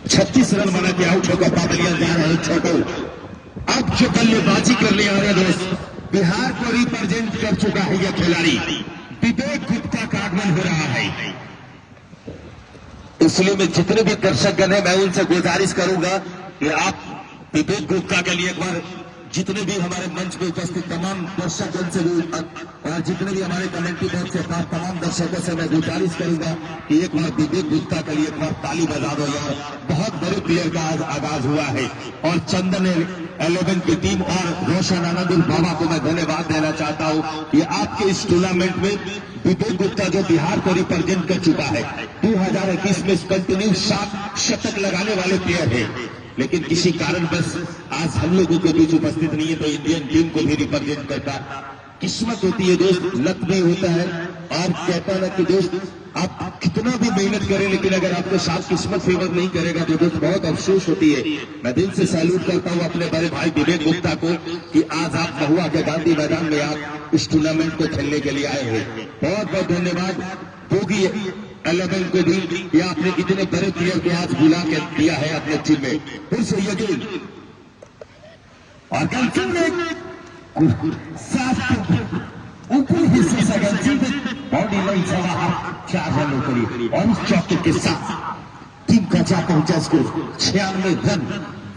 36 रन बना के आउट होकर पाबलियां जा रहे हैं छोटू। अब जो बल्लेबाजी कर ले आ रहे दोस्त, बिहार को रिप्रेजेंट कर चुका है यह खिलाड़ी, विवेक गुप्ता का आगमन हो रहा है, इसलिए मैं जितने भी दर्शकगण हैं मैं उनसे गुजारिश करूंगा कि आप विवेक गुप्ता के लिए एक बार जितने भी हमारे मंच पे उपस्थित तमाम दर्शकगण से भी और जितने भी हमारे कमेंट्री बॉक्स से तमाम दर्शकों से मैं गुजारिश करूंगा कि एक बार विवेक गुप्ता के लिए एक बार ताली बजा दो यार। बहुत बड़े प्लेयर का आज आगाज हुआ है, और चंदन 11 की टीम और रोशन आनंद बाबा को मैं धन्यवाद देना चाहता हूं कि आपके इस टूर्नामेंट में विवेक गुप्ता जो बिहार को रिप्रेजेंट कर चुका है, 2021 में कंटिन्यू 7 शतक लगाने वाले प्लेयर है, लेकिन किसी कारण बस आज हम लोगों के बीच उपस्थित नहीं है, तो इंडियन टीम को भी रिप्रेजेंट करता। किस्मत होती है दोस्त, लक भी होता है, और कहता ना कि दोस्त आप कितना भी मेहनत करें लेकिन अगर आपके साथ किस्मत फेवर नहीं करेगा तो दोस्त बहुत अफसोस होती है। मैं दिल से सैल्यूट करता हूं अपने बड़े भाई विवेक गुप्ता को कि आज आप महुआ के गांधी मैदान में आप इस टूर्नामेंट को खेलने के लिए आए हैं। बहुत बहुत धन्यवाद बोगी 11 को भी, या आपने इतने बड़े प्लेयर को आज बुला के दिया है अपने टीम में। फिर से यकीन और ऊपरी हिस्से से बॉडी लाइन से बाहर 4 रनों करी, और उस चौके के साथ टीम का जा पहुंचा स्कोर 96 रन।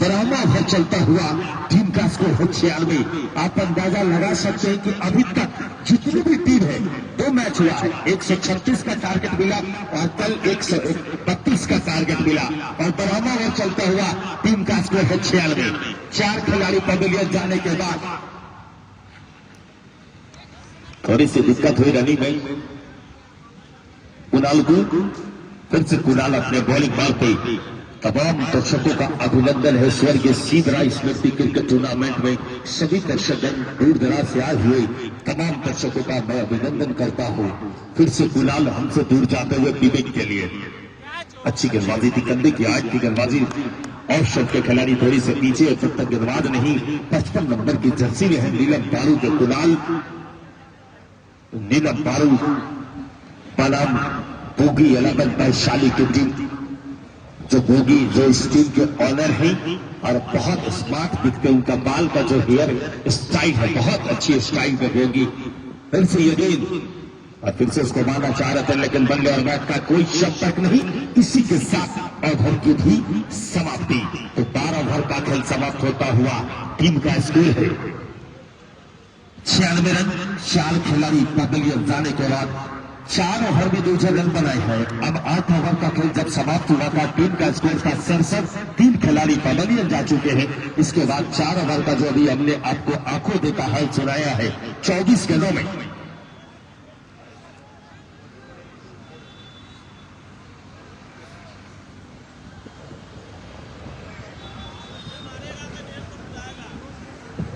बराबर है चलता हुआ टीम का स्कोर है 96। आप अंदाजा लगा सकते हैं कि अभी तक जितनी भी टीम है 2 मैच हुआ है, 136 का टारगेट मिला और कल 132 का टारगेट मिला, और बराबर है चलता हुआ टीम का स्कोर है 96। 4 खिलाड़ी पवेलियन जाने के बाद थोड़ी सी दिक्कत हुई रनिंग में कुणाल को। फिर से कुणाल अपने बॉलिंग बॉल पे तमाम दर्शकों का अभिनंदन है। स्वर्गीय सीधराय स्मृति क्रिकेट टूर्नामेंट में सभी दर्शकगण दूर दराज से आए हुए तमाम दर्शकों का मैं अभिनंदन करता हूं। फिर से कुणाल हमसे दूर जाते हुए विवेक के लिए अच्छी गेंदबाजी थी, कंधे की आज की गेंदबाजी। और शॉट के खिलाड़ी थोड़ी से पीछे, तब तक गेंदबाज नहीं। 55 नंबर की जर्सी में है नीलम पारू के कुणाल। नीलम पारू बनाम बोगी 11 वैशाली की टीम, जो बोगी जो इस टीम के ऑनर हैं और बहुत स्मार्ट दिखते, उनका बाल का जो हेयर स्टाइल है बहुत अच्छी स्टाइल में बोगी। फिर से ये गेंद और फिर से उसको मारना चाह रहे थे, लेकिन बल्ले और बैट का कोई शक तक नहीं। इसी के साथ ओवर की भी समाप्ति। तो 12 ओवर का खेल समाप्त होता हुआ टीम का स्कोर है 96 रन। 4 खिलाड़ी पवेलियन जाने के बाद 4 ओवर में 2 रन बनाए हैं। अब 8 ओवर का खेल जब समाप्त हुआ था, टीम का स्कोर था 67। 3 खिलाड़ी पवेलियन जा चुके हैं। इसके बाद 4 ओवर का जो अभी हमने आपको आंखों देखा हाल सुनाया है 24 गेंदों में।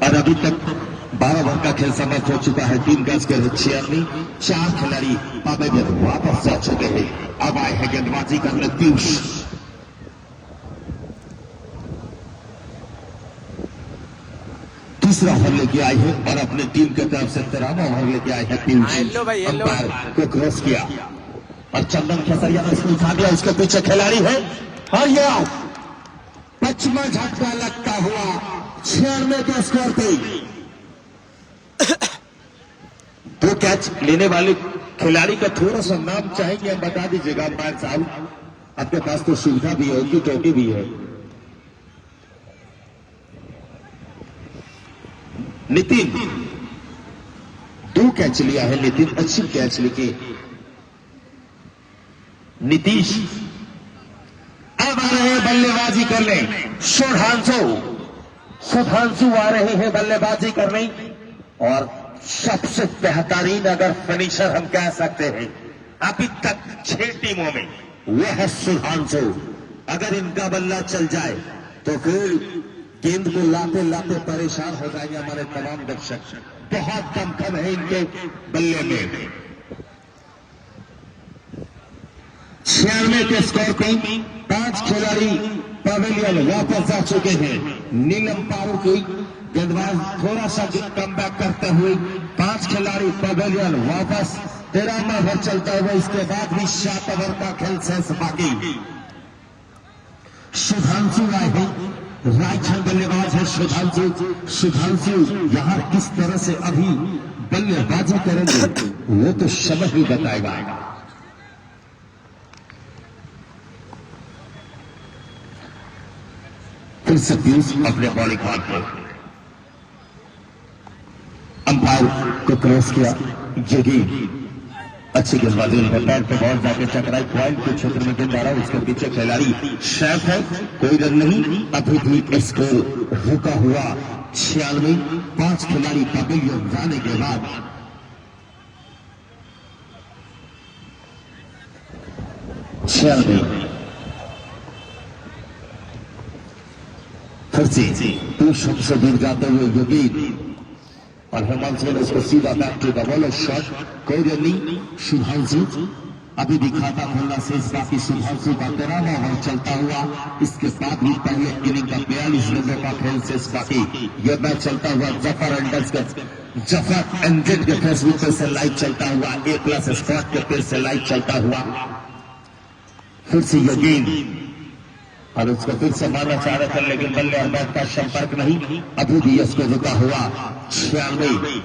और अभी तक 12 ओवर का खेल समाप्त हो चुका है। टीम का स्कोर 96। 4 खिलाड़ी पवेलियन वापस जा चुके हैं। अब आए हैं गेंदबाजी करने पीयूष। तीसरा ओवर लेके आए हैं और अपने टीम की तरफ से 13वां ओवर लेके आए हैं पीयूष। येलो भाई, येलो। अंपायर को क्रॉस किया और चंदन खेसरिया ने इसको उठा दिया। उसके पीछे खिलाड़ी है और ये पश्चिमा झटका लगता हुआ 96 के स्कोर पे 2 कैच लेने वाले खिलाड़ी का थोड़ा सा नाम चाहेंगे, हम बता दीजिएगा अंपायर साहब। आपके पास तो सुविधा भी है, उनकी टोपी भी है। नितिन 2 कैच लिया है नितिन, अच्छी कैच लेके। नीतीश अब आ रहे हैं बल्लेबाजी करने। सुधांशु आ रहे हैं बल्लेबाजी करने और सबसे बेहतरीन अगर फिनिशर हम कह सकते हैं अभी तक 6 टीमों में वह है सुधांशु। अगर इनका बल्ला चल जाए तो फिर गेंद को लाते लाते परेशान हो जाएंगे हमारे तमाम दर्शक। बहुत दमखम है इनके बल्ले में। 96 के स्कोर पे 5 खिलाड़ी पवेलियन वापस जा चुके हैं। नीलम पारू की गेंदबाज थोड़ा सा कम बैक करते हुए 5 खिलाड़ी पवेलियन वापस। 13वां ओवर चलता हुआ, इसके बाद भी 7 ओवर का खेल शेष बाकी। सुधांशु आए हैं, राइट हैंड बल्लेबाज है सुधांशु यहां किस तरह से अभी बल्लेबाजी करेंगे वो तो समय ही बताएगा। फिर से पीयूष अपने बॉलिंग हाथ को अंपायर को क्रॉस किया। ये गेंद अच्छी गेंदबाजी है, पैर पे बॉल जाके टकराई, पॉइंट के क्षेत्र में गेंद आ रहा है। उसके पीछे खिलाड़ी शेफ है, कोई रन नहीं। अभी भी स्कोर रुका हुआ 96। 5 खिलाड़ी पवेलियन जाने के बाद 96। फिर से पीयूष से दूर जाते हुए योगी और हेमंत ने उसको सीधा back to the bowler shot. कोई रन नहीं। सुधांशु अभी भी खाता खोलना शेष बाकी। सुधांशु का 13वां ओवर चलता हुआ, इसके बाद भी पहले इनिंग का 42 रनों का खेल शेष बाकी। यह मैच चलता हुआ जफर एनजेड के फेसबुक पे से लाइव चलता हुआ, A+ स्पॉट के पेज से लाइव चलता हुआ। फिर से यह गेंद और उसको फिर से मारना चाह रहे थे, लेकिन बल्ले और बैट का संपर्क नहीं। अभी भी इसको रुका हुआ 96।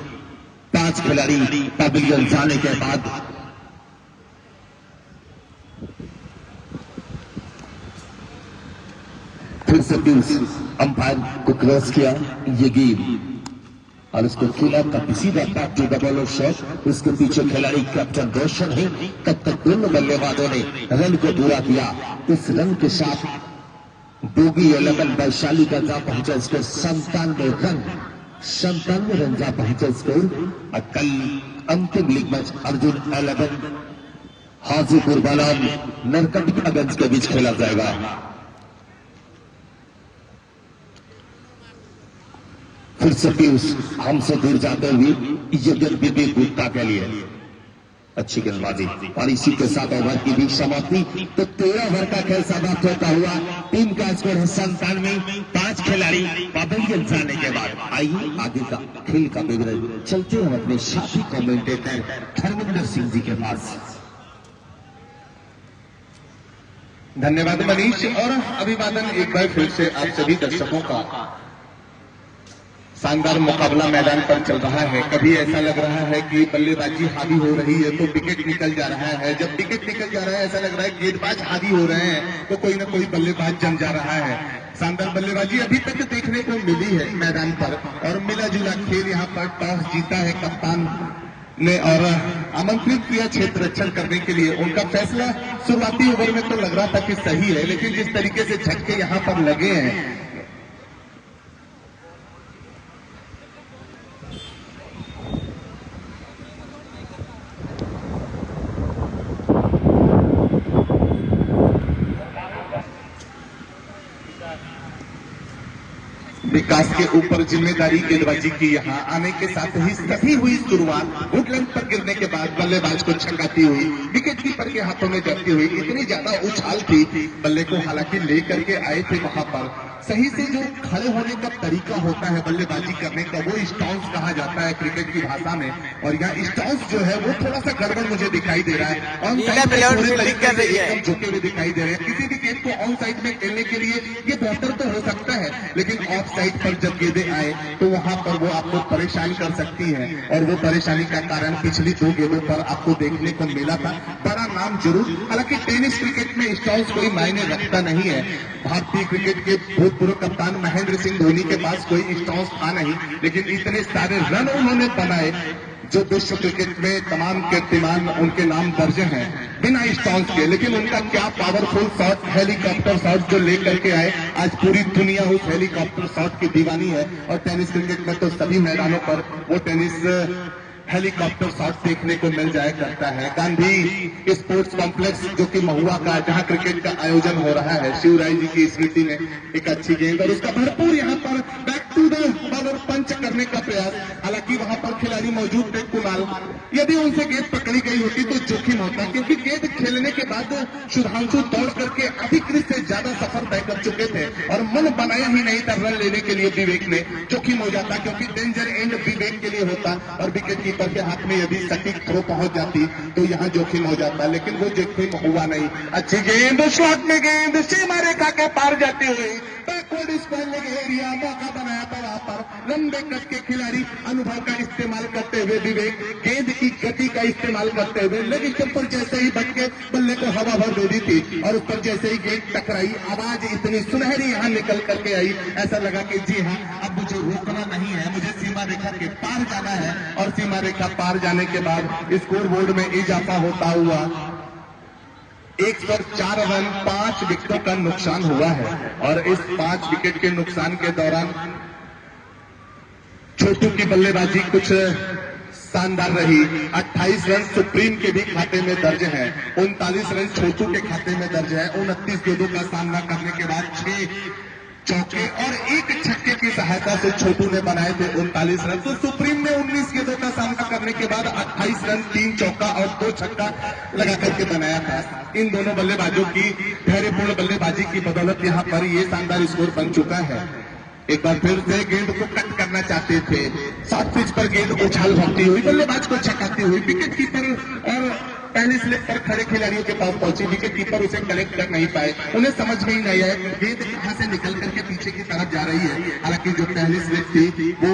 5 खिलाड़ी पवेलियन जाने के बाद फिर से पीयूष अंपायर को क्रॉस किया। ये गेंद और उसको खेला तब सीधा back to the bowler shot. उसके पीछे खिलाड़ी कैप्टन रोशन है। तब तक दोनों बल्लेबाजों ने रन को पूरा किया। इस रन के साथ बोगी 11 वैशाली का जा पहुंचा स्कोर 97 रन। 97 रन जा पहुंचा स्कोर। और कल अंतिम लीग मैच अर्जुन 11 हाजीपुर बनाम नरकटियागंज के बीच खेला जाएगा। फिर से पीयूष हमसे दूर जाते हुए ये गेंद विवेक गुप्ता के लिए। अच्छी गेंदबाजी और इसी के साथ ओवर की भी समाप्ति। तो 13 ओवर का खेल समाप्त होता हुआ टीम का स्कोर है 97। 5 खिलाड़ी पवेलियन जाने के बाद आइए आगे का खेल का विवरण चलते हैं अपने साथी कमेंटेटर धर्मेंद्र सिंह जी के पास। धन्यवाद मनीष। और अभिवादन एक बार फिर से आप सभी दर्शकों का। शानदार मुकाबला मैदान पर चल रहा है। कभी ऐसा लग रहा है कि बल्लेबाजी हावी हो रही है तो विकेट निकल जा रहा है, जब विकेट निकल जा रहा है ऐसा लग रहा है गेंदबाज हावी हो रहे हैं तो कोई ना कोई बल्लेबाज जम जा रहा है। शानदार बल्लेबाजी अभी तक देखने को मिली है मैदान पर और मिला जुला खेल यहाँ पर टॉस जीता है कप्तान ने और आमंत्रित किया क्षेत्र रक्षण करने के लिए। उनका फैसला शुरुआती ओवर में तो लग रहा था कि सही है, लेकिन जिस तरीके से झटके यहाँ पर लगे हैं विकास के ऊपर जिम्मेदारी गेंदबाजी की यहाँ आने के साथ ही सही हुई शुरुआत। गुड लेंथ पर गिरने के बाद बल्लेबाज को छकाती हुई विकेट कीपर के हाथों में जाती हुई इतनी ज्यादा उछाल थी बल्ले को हालांकि लेकर के आए थे वहां पर। सही से जो खड़े होने का तरीका होता है बल्लेबाजी करने का वो स्टांस कहा जाता है क्रिकेट की भाषा में, और यहाँ स्टांस जो है वो थोड़ा सा गड़बड़ मुझे दिखाई दे रहा है। ऑन साइड झुके हुए दिखाई दे रहे हैं। किसी भी गेंद को ऑन साइड में खेलने के लिए ये बेहतर तो हो सकता है, लेकिन ऑफ साइड पर जब गेंदें आए तो वहां पर वो आपको परेशान कर सकती है और वो परेशानी का कारण पिछली 2 गेंदों पर आपको देखने को मिला था। बड़ा नाम जरूर, हालांकि टेनिस क्रिकेट में स्टांस कोई मायने रखता नहीं है। भारतीय क्रिकेट के भूतपूर्व कप्तान महेंद्र सिंह धोनी के पास कोई स्टांस था नहीं, लेकिन इतने सारे रन उन्होंने बनाए जो विश्व क्रिकेट में तमाम कीर्तिमान उनके नाम दर्ज हैं बिना स्टांस के। लेकिन उनका क्या पावरफुल शॉट, हेलीकॉप्टर शॉट जो लेकर के आए, आज पूरी दुनिया उस हेलीकॉप्टर शॉट की दीवानी है। और टेनिस क्रिकेट में तो सभी मैदानों पर वो टेनिस हेलीकॉप्टर शॉट देखने को मिल जाया करता है। गांधी स्पोर्ट्स कॉम्प्लेक्स जो कि महुआ का, जहां क्रिकेट का आयोजन हो रहा है, शिवराय जी की स्मृति में एक अच्छी गेंद और उसका भरपूर यहाँ पर बैक टू द बॉलर पंच करने का प्रयास। हालांकि वहां पर खिलाड़ी मौजूद थे कुणाल, यदि उनसे गेंद पकड़ी गई होती तो जोखिम होता, क्योंकि गेंद खेलने के बाद सुधांशु दौड़ करके अधिकृत से ज्यादा सफर तय कर चुके थे और मन बनाया ही नहीं था रन लेने के लिए विवेक ने। जोखिम हो जाता क्योंकि डेंजर एंड विवेक के लिए होता और विकेट कीपर के हाथ में यदि सटीक थ्रो पहुंच जाती तो यहाँ जोखिम हो जाता, लेकिन वो जोखिम हुआ नहीं। अच्छी गेंद, शॉट में गेंद सीमा रेखा के पार जाती हुई बैकवर्ड स्पेलिंग एरिया मौका बनाया था वहां पर। लंबे कद के खिलाड़ी अनुभव का इस्तेमाल करते हुए विवेक गेंद की गति का इस्तेमाल करते हुए लेग स्टंप पर जैसे ही भटके बल्ले को हवा भर दे दी थी और उस पर जैसे ही गेंद टकराई आवाज इतनी सुनहरी यहाँ निकल करके आई, ऐसा लगा कि जी हाँ अब मुझे रोकना नहीं है, मुझे सीमा रेखा के पार जाना है। और सीमा रेखा पार जाने के बाद स्कोर बोर्ड में इजाफा होता हुआ 104 रन 5 विकेटों का नुकसान हुआ है। और इस 5 विकेट के नुकसान के दौरान छोटू की बल्लेबाजी कुछ शानदार रही। 28 रन सुप्रीम के भी खाते में दर्ज है, 39 रन छोटू के खाते में दर्ज है। 29 गेंदों का सामना करने के बाद 6 चौके और 1 छक्के की सहायता से छोटू ने बनाए थे 39 रन। तो सुप्रीम ने 19 गेंदों का सामना करने के बाद 28 रन 3 चौका और 2 छक्का लगा करके बनाया था। इन दोनों बल्लेबाजों की धैर्यपूर्ण बल्लेबाजी की बदौलत यहाँ पर ये शानदार स्कोर बन चुका है। एक बार फिर से गेंद को कट करना चाहते थे, शॉर्ट पिच पर गेंद उछाल भरती हुई बल्लेबाज को छकाती हुई विकेट कीपर और पहले स्लिप पर खड़े खिलाड़ियों के पास पहुंची, विकेट कीपर उसे कलेक्ट कर नहीं पाए। उन्हें समझ में ही नहीं आया गेंद कहां से निकल करके पीछे की तरफ जा रही है। हालांकि जो पहली स्लिप थी वो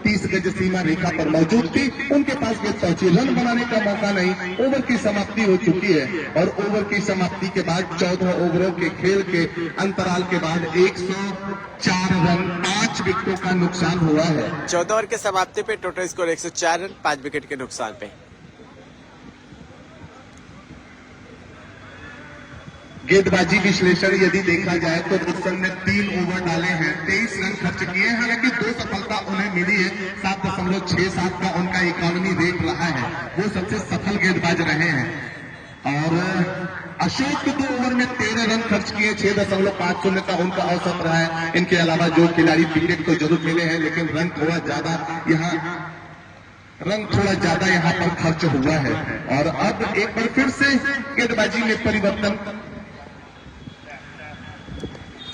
30 गज सीमा रेखा पर मौजूद थी, उनके पास गेंद पहुंची, रन बनाने का मौका नहीं। ओवर की समाप्ति हो चुकी है और ओवर की समाप्ति के बाद 14 ओवरों के खेल के अंतराल के बाद 104 रन 5 विकेटों का नुकसान हुआ है। 14 ओवर के समाप्ति पे टोटल स्कोर 104 रन 5 विकेट के नुकसान पे। गेंदबाजी विश्लेषण यदि देखा जाए तो रोशन ने 3 ओवर डाले हैं, 23 रन खर्च किए हैं। हालांकि 2 सफलता उन्हें मिली है, 7.67 का उनका इकोनॉमी रेट रहा है, वो सबसे सफल गेंदबाज रहे हैं। और अशोक 2 ओवर में 13 रन खर्च किए, 6.50 का उनका औसत रहा है। इनके अलावा जो खिलाड़ी विकेट को जरूर मिले हैं लेकिन रन थोड़ा ज्यादा यहाँ रंग थोड़ा ज्यादा यहाँ पर खर्च हुआ है और अब एक बार फिर से गेंदबाजी में परिवर्तन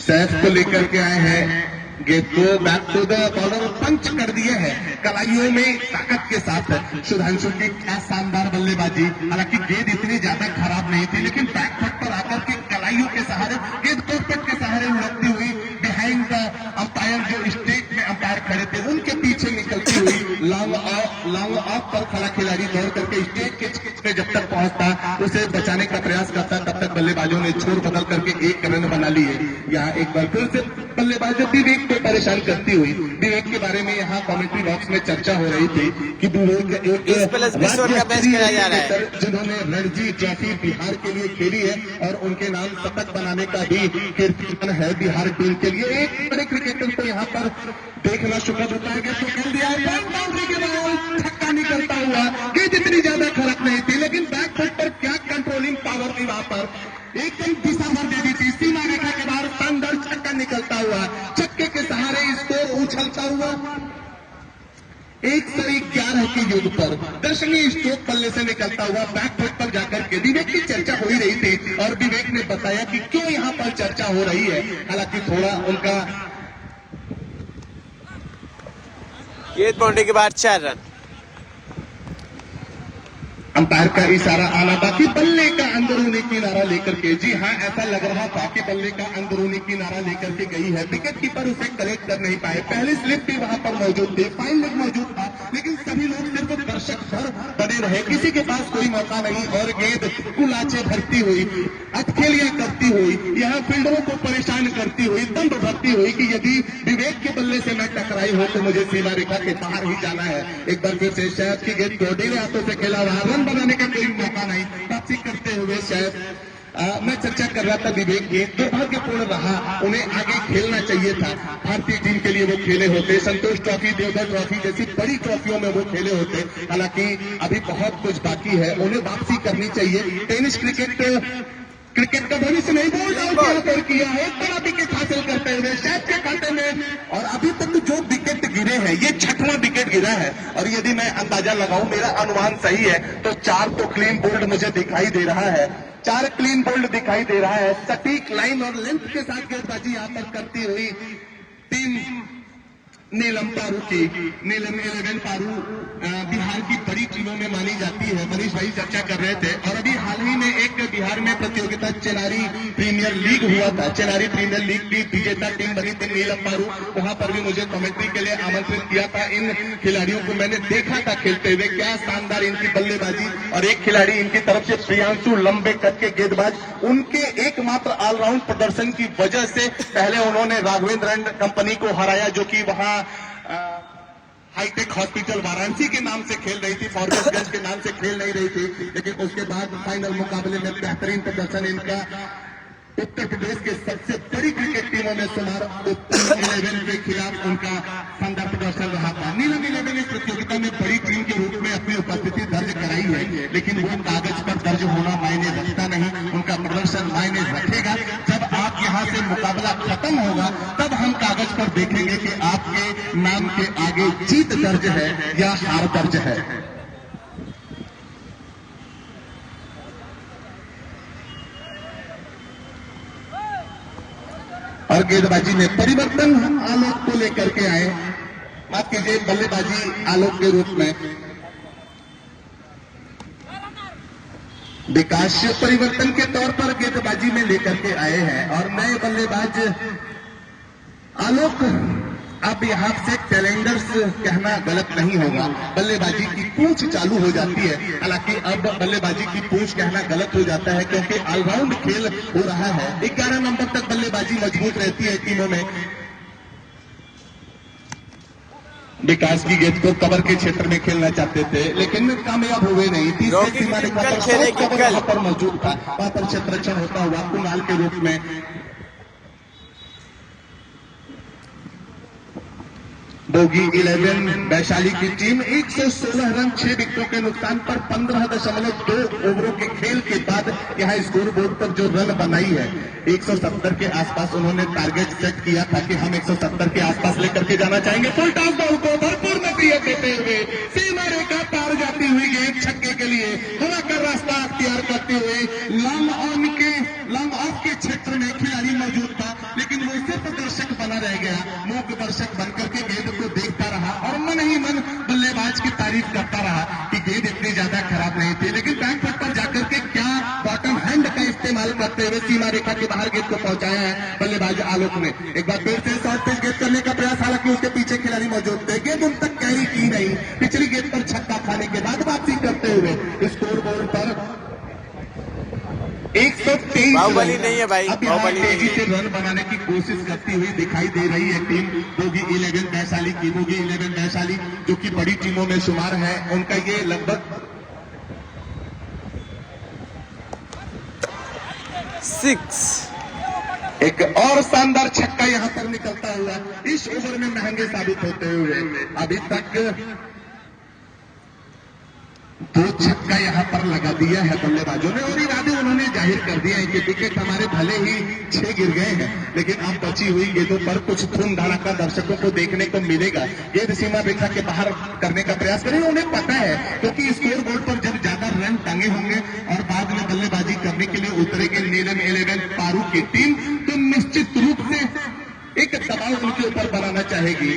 सैफ को लेकर के आए हैं। गेंद को बैक टू द बॉलर पंच कर दिए हैं कलाइयों में ताकत के साथ सुधांशु की क्या शानदार बल्लेबाजी। हालांकि गेंद इतनी ज्यादा खराब नहीं थी लेकिन बैक फुट पर आकर के कलाइयों के सहारे गेंद कॉर्पेट के सहारे उड़ती हुई बिहाइंड द अंपायर जो स्टेट में अंपायर खड़े थे उनके पीछे निकलती हुई लॉन्ग ऑफ पर खड़ा खिलाड़ी दौड़ करके स्टेट के में जब तक पहुंचता उसे बचाने का प्रयास करता तब तक बल्लेबाजों ने छोर बदल करके एक रन बना लिए। यहाँ एक बार फिर से बल्लेबाजों विवेक को परेशान करती हुई विवेक के बारे में यहाँ कमेंट्री बॉक्स में चर्चा हो रही थी कि विवेक जिन्होंने रणजी ट्रॉफी बिहार के लिए खेली है और उनके नाम शतक बनाने का भी कीर्तिमान है बिहार टीम के लिए। एक बड़े क्रिकेटर को यहाँ पर देखना शुक्र होता है तो खेल दिया बाउंड्री के बाद छक्का निकलता हुआ। गेंद इतनी ज्यादा खराब नहीं थी लेकिन बैक फुट पर क्या कंट्रोलिंग पावर थी वहां पर एकदम दिशा भर दे दी थी। सीमा रेखा के बाहर शानदार छक्का निकलता हुआ छक्के के सहारे स्कोर उछलता हुआ 111 के युद्ध पर दर्शनीय स्ट्रोक बल्ले से निकलता हुआ बैक फुट पर जाकर के विवेक की चर्चा हो ही रही थी और विवेक ने बताया कि क्यों यहाँ पर चर्चा हो रही है। हालांकि थोड़ा उनका गेंद बाउंड्री के बाद 4 रन। अंपायर का इशारा आना बाकी बल्ले का अंदरूनी किनारा लेकर के जी हाँ ऐसा लग रहा था कि बल्ले का अंदरूनी किनारा लेकर के गई है। विकेट कीपर उसे कलेक्ट कर नहीं पाए। पहले स्लिप भी वहां पर मौजूद थे फाइन लेग मौजूद था लेकिन सभी लोग सिर्फ दर्शक भर बने रहे किसी के पास कोई मौका नहीं और गेंद कुलाचे भरती हुई अटखेलियां करती हुई यहाँ फील्डरों को परेशान करती हुई दम भरती हुई कि यदि विवेक के बल्ले से मैं टकराई हो तो मुझे सीमा रेखा के बाहर ही जाना है। एक बार फिर से शहद की गेंद को ढीले हाथों से खेला रहा बनाने का कोई मौका नहीं। वापसी करते हुए शायद मैं चर्चा कर रहा था विवेक गेंद दुर्भाग्यपूर्ण रहा उन्हें आगे खेलना चाहिए था। भारतीय टीम के लिए वो खेले होते संतोष ट्रॉफी देवधर ट्रॉफी जैसी बड़ी ट्रॉफियों में वो खेले होते। हालांकि अभी बहुत कुछ बाकी है उन्हें वापसी करनी चाहिए। टेनिस क्रिकेट का भविष्य नहीं बोल किया है बड़ा विकेट हासिल करते हुए शायद के खाते में और अभी तक जो विकेट गिरे हैं ये 6वां विकेट गिरा है और यदि मैं अंदाजा लगाऊं मेरा अनुमान सही है तो 4 तो क्लीन बोल्ड मुझे दिखाई दे रहा है। 4 क्लीन बोल्ड दिखाई दे रहा है। सटीक लाइन और लेंथ के साथ गेंदबाजी यहाँ पर करती हुई टीम नीलम पारू की नीलम 11 पारू बिहार की बड़ी टीमों में मानी जाती है। मनीष भाई चर्चा कर रहे थे और अभी हाल ही में एक बिहार में प्रतियोगिता चेनारी प्रीमियर लीग हुआ था। चेनारी प्रीमियर लीग की विजेता टीम बनी थी नीलम पारू। वहां पर भी मुझे कमेंट्री के लिए आमंत्रित किया था। इन खिलाड़ियों को मैंने देखा था खेलते हुए क्या शानदार इनकी बल्लेबाजी और एक खिलाड़ी इनकी तरफ से प्रियांशु लंबे कद के गेंदबाज उनके एकमात्र ऑलराउंड प्रदर्शन की वजह से पहले उन्होंने राघवेंद्र एंड कंपनी को हराया जो कि वहां हाईटेक हॉस्पिटल वाराणसी के नाम से खेल रही थी फॉरबिसगंज के नाम से खेल नहीं रही थी लेकिन उसके बाद फाइनल मुकाबले में बेहतरीन प्रदर्शन इनका उत्तर प्रदेश के सबसे बड़ी क्रिकेट टीमों में शुमार 11 के खिलाफ उनका शानदार प्रदर्शन रहा था। नीलम 11 इस प्रतियोगिता में बड़ी टीम के रूप में अपनी उपस्थिति दर्ज कराई है लेकिन वो कागज पर दर्ज होना मायने रखता नहीं। उनका प्रदर्शन मायने रखेगा जब आप यहाँ से मुकाबला खत्म होगा तब हम कागज पर देखेंगे कि आपके नाम के आगे जीत दर्ज है या हार दर्ज है। और गेंदबाजी में परिवर्तन आलोक को लेकर के आए। माफ कीजिए बल्लेबाजी आलोक के रूप में विकास परिवर्तन के तौर पर गेंदबाजी में लेकर के आए हैं और नए बल्लेबाज आलोक। अब यहाँ से चैलेंजर्स कहना गलत नहीं होगा। बल्लेबाजी की पूंछ चालू हो जाती है। हालांकि अब बल्लेबाजी की पूंछ कहना गलत हो जाता है क्योंकि ऑलराउंड खेल हो रहा है। 11 नंबर तक बल्लेबाजी मजबूत रहती है टीमों में। विकास की गेंद को कवर के क्षेत्र में खेलना चाहते थे लेकिन कामयाब हुए नहीं। तीसरे सीमा रेखा पर कवर वहां पर मौजूद था। वहां पर क्षेत्ररक्षण होता हुआ कुणाल के रूप में बोगी 11 वैशाली की टीम 116 रन 6 विकेटों के नुकसान पर 15.2 ओवरों के खेल के बाद यहां स्कोर बोर्ड पर जो रन बनाई है 170 के आसपास उन्होंने टारगेट सेट किया था कि हम 170 के आसपास लेकर के जाना चाहेंगे। फुल टॉस बॉल को भरपूर नसीहत देते हुए सीमा रेखा बल्लेबाज की तारीफ करता रहा कि गेंद इतनी ज्यादा खराब नहीं थी, लेकिन बैक फुट पर जाकर के क्या बॉटम हैंड का इस्तेमाल करते हुए सीमा रेखा के बाहर गेंद को पहुंचाया है बल्लेबाज आलोक ने। एक बार फिर से शॉर्ट पिच गेंद करने का प्रयास, हालांकि उसके पीछे खिलाड़ी मौजूद थे, गेंद उन तक कैरी की नहीं। पिछली गेंद पर छक्का खाने के बाद वापसी करते हुए स्कोर बोर्ड पर 123 बाहुबली नहीं है भाई, अब यहाँ बाहुबली नहीं तेजी है। से रन बनाने की कोशिश करती हुई दिखाई दे रही है टीम बोगी 11 वैशाली की। बोगी 11 वैशाली जो कि बड़ी टीमों में शुमार है, उनका ये लगभग 6। एक और शानदार छक्का यहां पर निकलता हुआ इस ओवर में महंगे साबित होते हुए अभी तक 2 छक्का यहां पर लगा दिया है बल्लेबाजों ने, और इरादे उन्होंने जाहिर कर दिया है कि विकेट हमारे भले ही 6 गिर गए हैं, लेकिन अब बची हुई गेंदों पर कुछ धूम धड़ाका दर्शकों को देखने को मिलेगा। गेंद सीमा रेखा के बाहर करने का प्रयास करेंगे, उन्हें पता है क्योंकि स्कोर बोर्ड पर जब ज्यादा रन टंगे होंगे और बाद में बल्लेबाजी करने के लिए उतरेगी नीलम 11 पारू की टीम, तो निश्चित रूप से एक दबाव उनके ऊपर बनाना चाहेगी।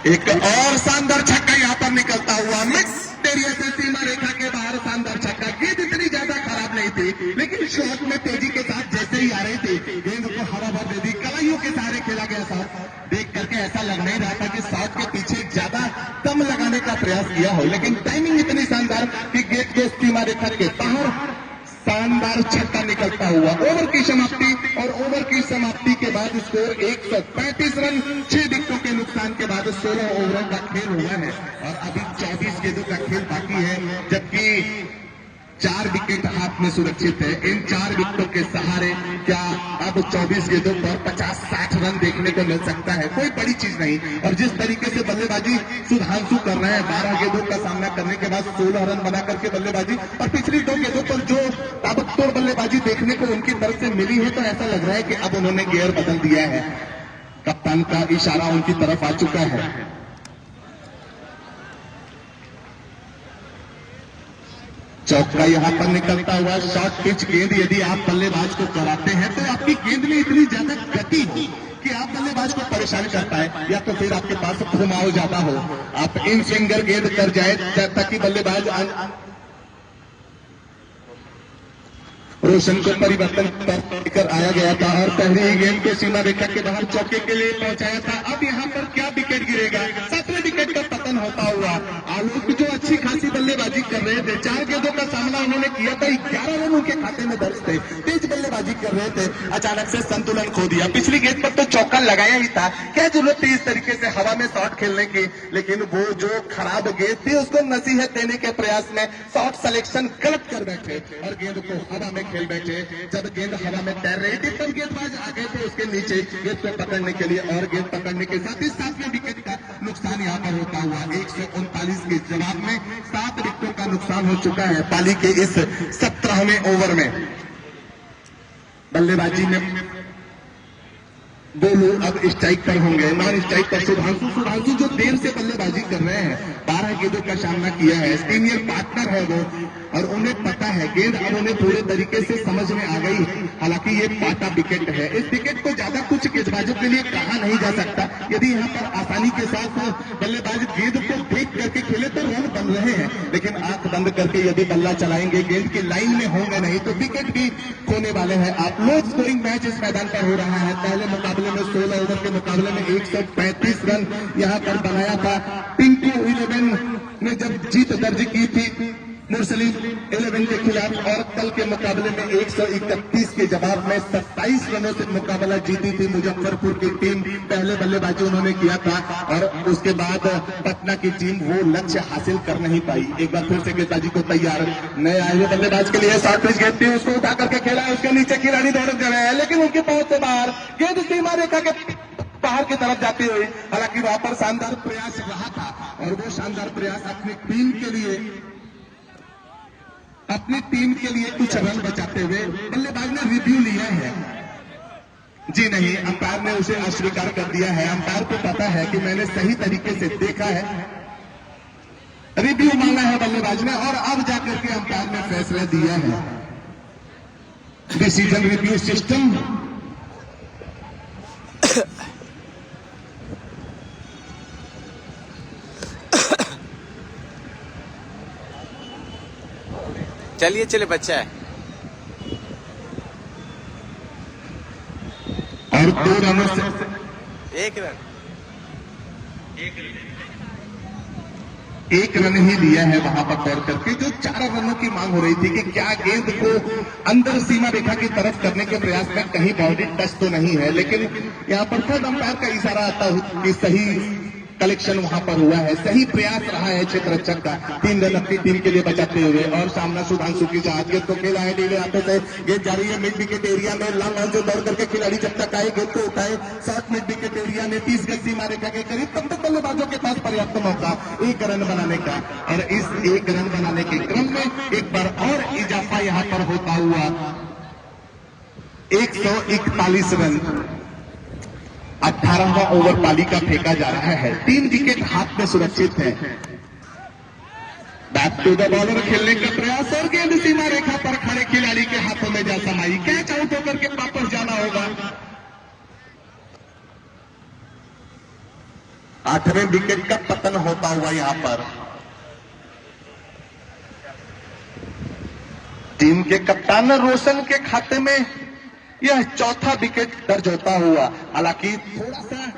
एक और शानदार छक्का यहां पर निकलता हुआ मिक्स एरिया से सीमा रेखा के बाहर शानदार छक्का। गेंद इतनी ज्यादा खराब नहीं थी, लेकिन शॉट में तेजी के साथ जैसे ही आ रही थी गेंद को हवा भर दे दी, कलाइयों के सहारे खेला गया शॉट। देख करके ऐसा लग नहीं रहा था कि शॉट के पीछे ज्यादा कम लगाने का प्रयास किया हो, लेकिन टाइमिंग इतनी शानदार कि गेंद को सीमा रेखा के बाहर शानदार छक्का निकलता हुआ। ओवर की समाप्ति, और ओवर की समाप्ति के बाद स्कोर 135 रन 6 विकेटों के नुकसान के बाद 16 ओवरों का खेल हुआ है और अभी 24 गेंदों का खेल बाकी है, जबकि 4 विकेट हाथ में सुरक्षित है। इन 4 विकेटों के सहारे क्या अब 24 गेंदों पर 50-60 रन देखने को मिल सकता है? कोई बड़ी चीज नहीं। और जिस तरीके से बल्लेबाजी सुधांशु कर रहे हैं, 12 गेंदों का सामना करने के बाद 16 रन बना करके बल्लेबाजी, और पिछली 2 गेंदों पर जो ताबड़तोड़ बल्लेबाजी देखने को उनकी तरफ से मिली है, तो ऐसा लग रहा है कि अब उन्होंने गियर बदल दिया है। कप्तान का इशारा उनकी तरफ आ चुका है। चौका यहां पर निकलता हुआ शॉर्ट पिच गेंद यदि आप बल्लेबाज को कराते हैं तो आपकी गेंद में इतनी ज्यादा गति हो कि आप बल्लेबाज को परेशान करता है, या तो फिर आपके पास घुमाव ज्यादा हो, आप इन स्विंगर गेंद कर जाए ताकि बल्लेबाज रोशन को परिवर्तन कर आया गया था और पहली ही गेंद को सीमा रेखा के बाहर चौके के लिए पहुंचाया था। अब यहाँ पर क्या विकेट गिरेगा? 7वें विकेट का पतन होता हुआ आलोक जो अच्छी खासी बल्लेबाजी कर रहे थे, 4 गेंदों का सामना उन्होंने किया था, 11 रन उनके खाते में दर्ज थे, तेज बल्लेबाजी कर रहे थे, अचानक से संतुलन खो दिया। पिछली गेंद पर तो चौका लगाया ही था, क्या जरूरत थी इस तरीके से हवा में शॉट खेलने की? लेकिन वो जो खराब गेंद थी उसको नसीहत देने के प्रयास में शॉट सिलेक्शन गलत कर बैठे और गेंद को हवा में खेल बैठे। जब गेंद हवा में तैर रही थी तब गेंदबाज आ गए थे उसके नीचे गेंद को पकड़ने के लिए, और गेंद पकड़ने के साथ ही 7वें विकेट का नुकसान यहाँ पर होता हुआ 139 के जवाब में 7 विकेटों का नुकसान हो चुका है पाली के इस 17वें ओवर में। बल्लेबाजी में दोनों अब स्ट्राइक पर होंगे, नॉन स्ट्राइक पर सुधांशु जो देर से बल्लेबाजी कर रहे हैं, 12 गेंदों का सामना किया है, सीनियर पार्टनर है वो और उन्हें पता है गेंद अब उन्हें पूरे तरीके से समझ में आ गई है। हालांकि ये पाटा विकेट है, इस विकेट को ज्यादा कुछ गेंदबाजों के लिए कहा नहीं जा सकता। यदि यहाँ पर आसानी के साथ बल्लेबाज गेंद को देख करके खेले तो रन बन रहे हैं, लेकिन आंख बंद करके यदि बल्ला चलाएंगे, गेंद की लाइन में होंगे नहीं तो विकेट भी खोने वाले हैं। आप लो स्कोरिंग मैच इस मैदान पर हो रहा है। पहले मुकाबले में 16 ओवर के मुकाबले में 135 रन यहाँ पर बनाया था पिंकू 11 ने जब जीत दर्ज की थी मुरसलीम 11 के खिलाफ, और कल के मुकाबले में 131 के जवाब में 27 रनों से मुकाबला जीती थी मुजफ्फरपुर की टीम। पहले बल्लेबाजी उन्होंने किया था और उसके बाद पटना की टीम वो लक्ष्य हासिल कर नहीं पाई। एक बार फिर से गेंदबाजी को तैयार नए आए हुए बल्लेबाज के लिए शॉर्ट पिच गेंद थी, उसको उठा करके खेला, उसके नीचे खिलाड़ी दौड़ गए हैं, लेकिन उनके पहुंच से बाहर गेंद सीमा रेखा के बाहर की तरफ जाती हुई। हालांकि वहां पर शानदार प्रयास रहा था और वो शानदार प्रयास अपनी टीम के लिए कुछ रन बचाते हुए बल्लेबाज ने रिव्यू लिया है। जी नहीं, अंपायर ने उसे अस्वीकार कर दिया है। अंपायर को पता है कि मैंने सही तरीके से देखा है, रिव्यू मांगा है बल्लेबाज ने और अब जाकर के अंपायर ने फैसला दिया है। डिसीजन रिव्यू सिस्टम चलिए चले, बच्चा है। और 2 रनों से 1 रन। 1 रन ही लिया है वहां पर तौर करके। जो 4 रनों की मांग हो रही थी कि क्या गेंद को अंदर सीमा रेखा की तरफ करने के प्रयास में कहीं बाउंड्री टच तो नहीं है, लेकिन यहाँ पर थर्ड अंपायर का इशारा आता है कि सही कलेक्शन वहां पर हुआ है, सही प्रयास रहा है क्षेत्र रक्षक का 3 रन अपनी टीम के लिए बचाते हुए। और सामना सुधांशु की जहाज गेंद को खेला है ढीले हाथों से, गेंद जारी है मिड विकेट एरिया में। लॉन्ग ऑन से दौड़ करके खिलाड़ी जब तक आए गेंद को उठाए शॉर्ट मिड विकेट एरिया में 30 गज सीमा रेखा के करीब, तब तक बल्लेबाजों के पास पर्याप्त मौका 1 रन बनाने का। और इस 1 रन बनाने के क्रम में एक बार और इजाफा यहाँ पर होता हुआ 141 रन 18वां ओवर पाली का फेंका जा रहा है। 3 विकेट हाथ में सुरक्षित है। बैक टू द बॉलर खेलने का प्रयास और गेंद सीमा रेखा पर खड़े खिलाड़ी के हाथों में जा समाई। कैच आउट होकर के वापस जाना होगा। 8वें विकेट का पतन होता हुआ यहां पर टीम के कप्तान रोशन के खाते में यह 4था विकेट दर्ज होता हुआ। हालांकि थोड़ा सा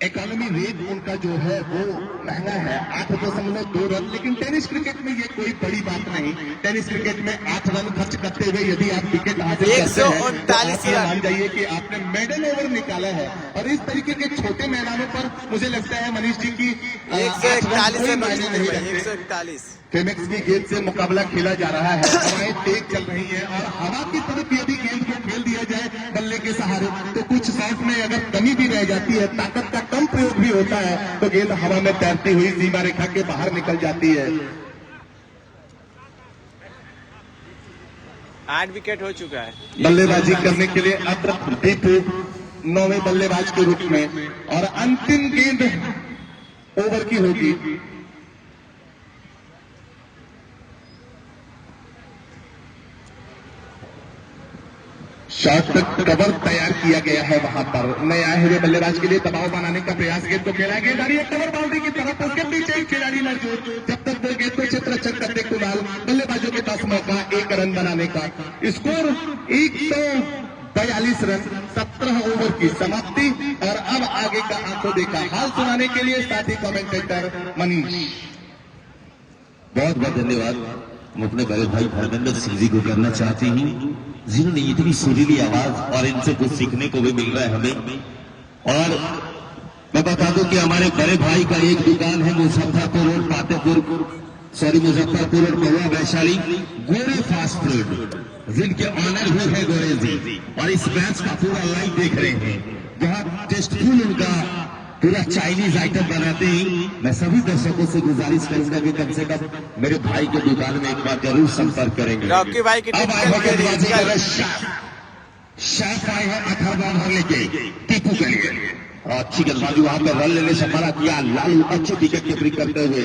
इकोनॉमी रेट उनका जो है वो महंगा है 8.2 रन, लेकिन टेनिस क्रिकेट में ये कोई बड़ी बात नहीं। टेनिस क्रिकेट में 8 रन खर्च करते हुए यदि आप विकेट हासिल करते हैं तो आप मान जाइए कि आपने मेडल ओवर निकाला है। और इस तरीके के छोटे मैदानों पर मुझे लगता है मनीष जी की 141 फेमेक्स की गेंद से मुकाबला खेला जा रहा है। हवाएं तेज चल रही है और हवा की तरफ यदि गेंद को खेल दिया जाए बल्ले के सहारे तो कुछ शॉट में अगर कमी भी रह जाती है, ताकत का कम प्रयोग भी होता है, तो गेंद हवा में तैरती हुई सीमा रेखा के बाहर निकल जाती है। 8 विकेट हो चुका है। बल्लेबाजी करने के लिए अब दीपू 9वें बल्लेबाज के रूप में, और अंतिम गेंद ओवर की होगी। शॉट कवर तैयार किया गया है वहां पर। नए आए हुए बल्लेबाज के लिए दबाव बनाने का प्रयास, गेंद को खेला गेंद आ रही है कवर बाउंड्री की तरफ, उसके पीछे एक खिलाड़ी मौजूद। जब तक वो गेंद को क्षेत्र रक्षक करते कुणाल, बल्लेबाजों के पास मौका 1 रन बनाने का। स्कोर 142 रन, 17 ओवर की समाप्ति। और अब आगे का आंखों देखा हाल सुनाने के लिए साथी कमेंटेटर मनीष। बहुत बहुत धन्यवाद। हम अपने बड़े भाई धर्मेंद्र सिंह जी को करना चाहते हैं, जिन्होंने इतनी सुरीली आवाज और इनसे कुछ सीखने को भी मिल रहा है हमें। और मैं बता दूं कि हमारे बड़े भाई का एक दुकान है मुजफ्फरपुर रोड मुजफ्फरपुर रोड महुआ वैशाली, गोरे फास्ट फूड, जिनके ऑनर भी है गोरे जी। और इस मैच का पूरा लाइव देख रहे हैं, बहुत टेस्टफुल उनका पूरा चाइनीज आइटम बनाते ही। मैं सभी दर्शकों से गुजारिश करूंगा कि कम से कम मेरे भाई के दुकान में एक बार जरूर संपर्क करेंगे। रॉकी भाई की अब आए हैं शेफ आए हैं 18 रन लेके टीपू के लिए। और अच्छी गेंदबाजी वहां पर रन लेने से मना किया लालू, अच्छी विकेट कीपिंग करते हुए।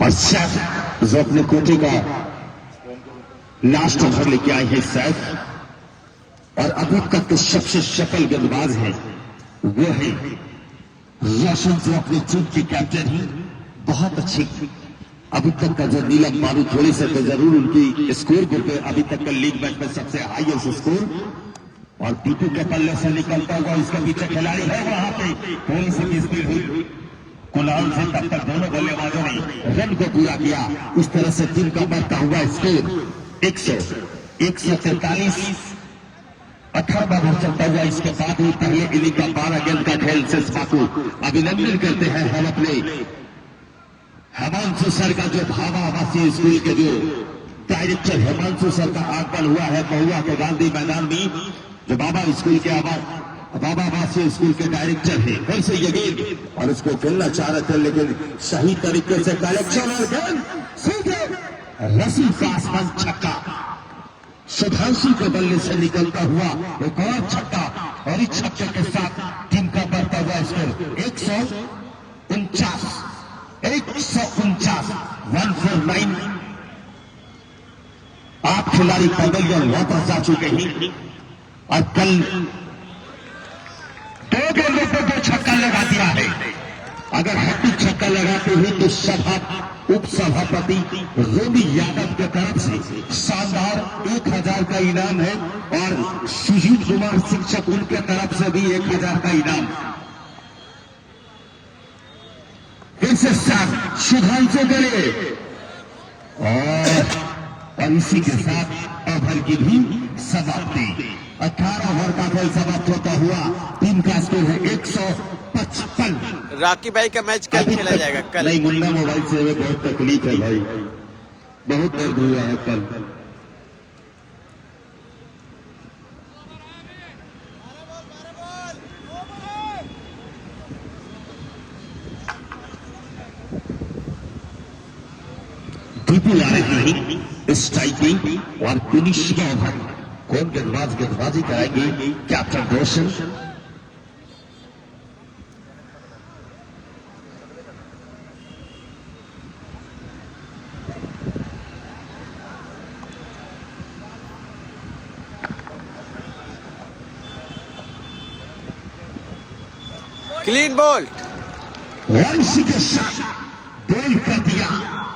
और सैफ जो अपने कोटे का लास्ट ओवर लेके आए हैं सैफ, और अभी तक तो सबसे सफल गेंदबाज है वो है रोशन, जो अपने टीम के कैप्टन ही बहुत अच्छी। अभी तक का जो नीलम मारू थोड़ी से तो जरूर उनकी स्कोर बुक है, अभी तक का लीग मैच में सबसे हाईएस्ट स्कोर। और टीपू के पल्ले से निकलता हुआ इसके पीछे खिलाड़ी है वहां पे, थोड़ी सी स्पीड हुई कुणाल से, तब तक दोनों बल्लेबाजों ने रन को पूरा किया। इस तरह से टीम का बढ़ता हुआ स्कोर 143 18 ओवर चलता हुआ। इसके बाद ही पहले इनिंग का 12 गेंद का खेल से को अभिनंदन करते हैं हम अपने हिमांशु सर का, जो भावा आवासीय स्कूल के जो डायरेक्टर हिमांशु सर का आगमन हुआ है महुआ के गांधी मैदान में, जो बाबा स्कूल के बाबा आवासीय स्कूल के डायरेक्टर है। फिर से ये गेंद और उसको खेलना चाह रहे थे, लेकिन सही तरीके से कलेक्शन और गेंद सीधे रसी का आसमान छक्का। सुधांशु के बल्ले से निकलता हुआ एक और छक्का, और इस छक्के के साथ टीम का बढ़ता हुआ स्कोर 149 149। 8 खिलाड़ी पैदल वापस जा चुके हैं। और कल 2 गेंदों पर 2 छक्का लगा दिया है। अगर हैट्रिक छक्का लगाते हुए तो उप सभापति रोमी यादव की तरफ से शानदार 1000 का इनाम है और सुजीत कुमार शिक्षक उनके तरफ से भी 1000 का इनाम। फिर से साथ सुधांशु के लिए और इसी के साथ ओवर की भी समाप्ति। 18 ओवर का खेल समाप्त होता हुआ टीम का स्कोर है 155। राकी भाई का मैच कल खेला जाएगा। कल नहीं, मुन्ना मोबाइल से हमें बहुत तकलीफ है भाई, बहुत दर्द हुआ है कल। दीपू आ रही नहीं स्ट्राइकिंग और फिनिशिंग ओवर कौन गेंदबाजी कराएंगे? कैप्टन रोशन। क्लीन बॉल वंशी के साथ बॉल कर दिया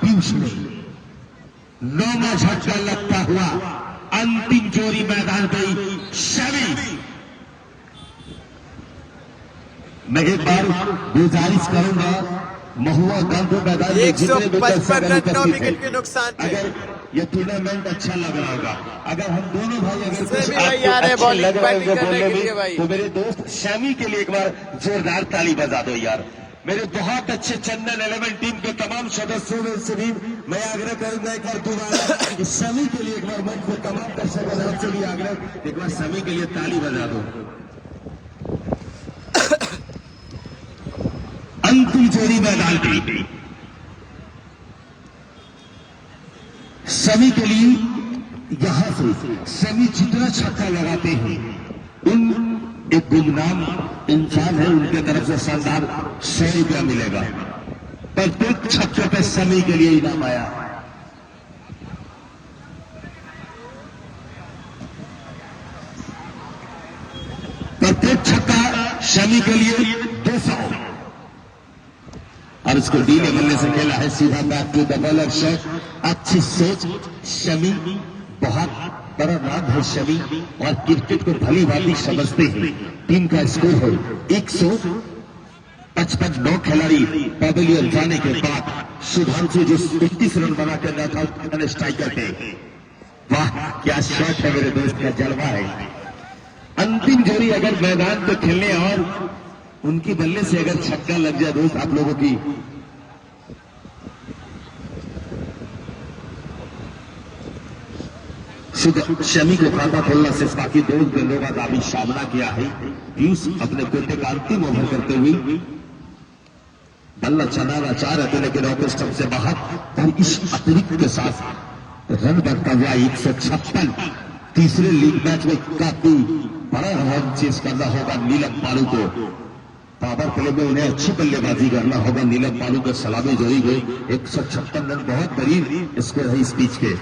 पीयूष ने। 9वां झटका लगता हुआ अंतिम जोड़ी मैदान गई शमी। मैं एक बार गुजारिश करूंगा महुआ गांधी मैदान में 155 रन 9 विकेट के नुकसान पे। अगर ये टूर्नामेंट अच्छा लग रहा होगा, अगर हम दोनों भाई अगर कुछ भाई आपको आ रहे हैं अच्छे बॉलिंग लग रहे बैटिंग होंगे करने बोलने के लिए में, भाई। तो मेरे दोस्त शमी के लिए एक बार जोरदार ताली बजा दो यार। मेरे बहुत अच्छे चंदन 11 टीम के तमाम सदस्यों में से भी मैं आग्रह करूंगा एक बार दोबारा कि शमी के लिए एक बार मंच में तमाम दर्शकों से भी आग्रह, एक बार शमी के लिए ताली बजा दो। अंतिम जोड़ी मैदान की शमी के लिए यहां से शमी जितना छक्का लगाते हैं उन एक गुमनाम इंसान है उनके तरफ से शानदार 100 रुपया मिलेगा। प्रत्येक छक्के पे शमी के लिए इनाम आया। प्रत्येक छक्का शमी के लिए 200 और इसको डीले बल्ले से खेला है सीधा back to the bowler shot. अच्छी सोच शमी, बहुत बड़ा नाम है शमी और क्रिकेट को भली भांति समझते हैं। टीम का स्कोर है 155। 9 खिलाड़ी पवेलियन जाने के बाद सुधांशु जो 21 रन बना के नॉट आउट स्ट्राइकर थे। वाह क्या शॉट है मेरे दोस्त का, जलवा है। अंतिम जोड़ी अगर मैदान पे खेलने और उनकी बल्ले से अगर छक्का लग जाए दोस्त आप लोगों की, शमी को खाता खोलना से बाकी 2 गेंदों का दावी सामना किया है। पीयूष अपने कोटे का अंतिम ओवर करते हुए बल्ला चलाना चाह रहे थे लेकिन ऑफ स्टंप से बाहर और इस अतिरिक्त के साथ रन बढ़ता हुआ 156। तीसरे लीग मैच में काफी बड़ा रन चेस करना होगा नीलम पालू को। पावर प्ले में उन्हें अच्छी बल्लेबाजी करना होगा। नीलम पालू के सलामी जोड़ी गई 156 रन बहुत करीब स्कोर है इस पिच के।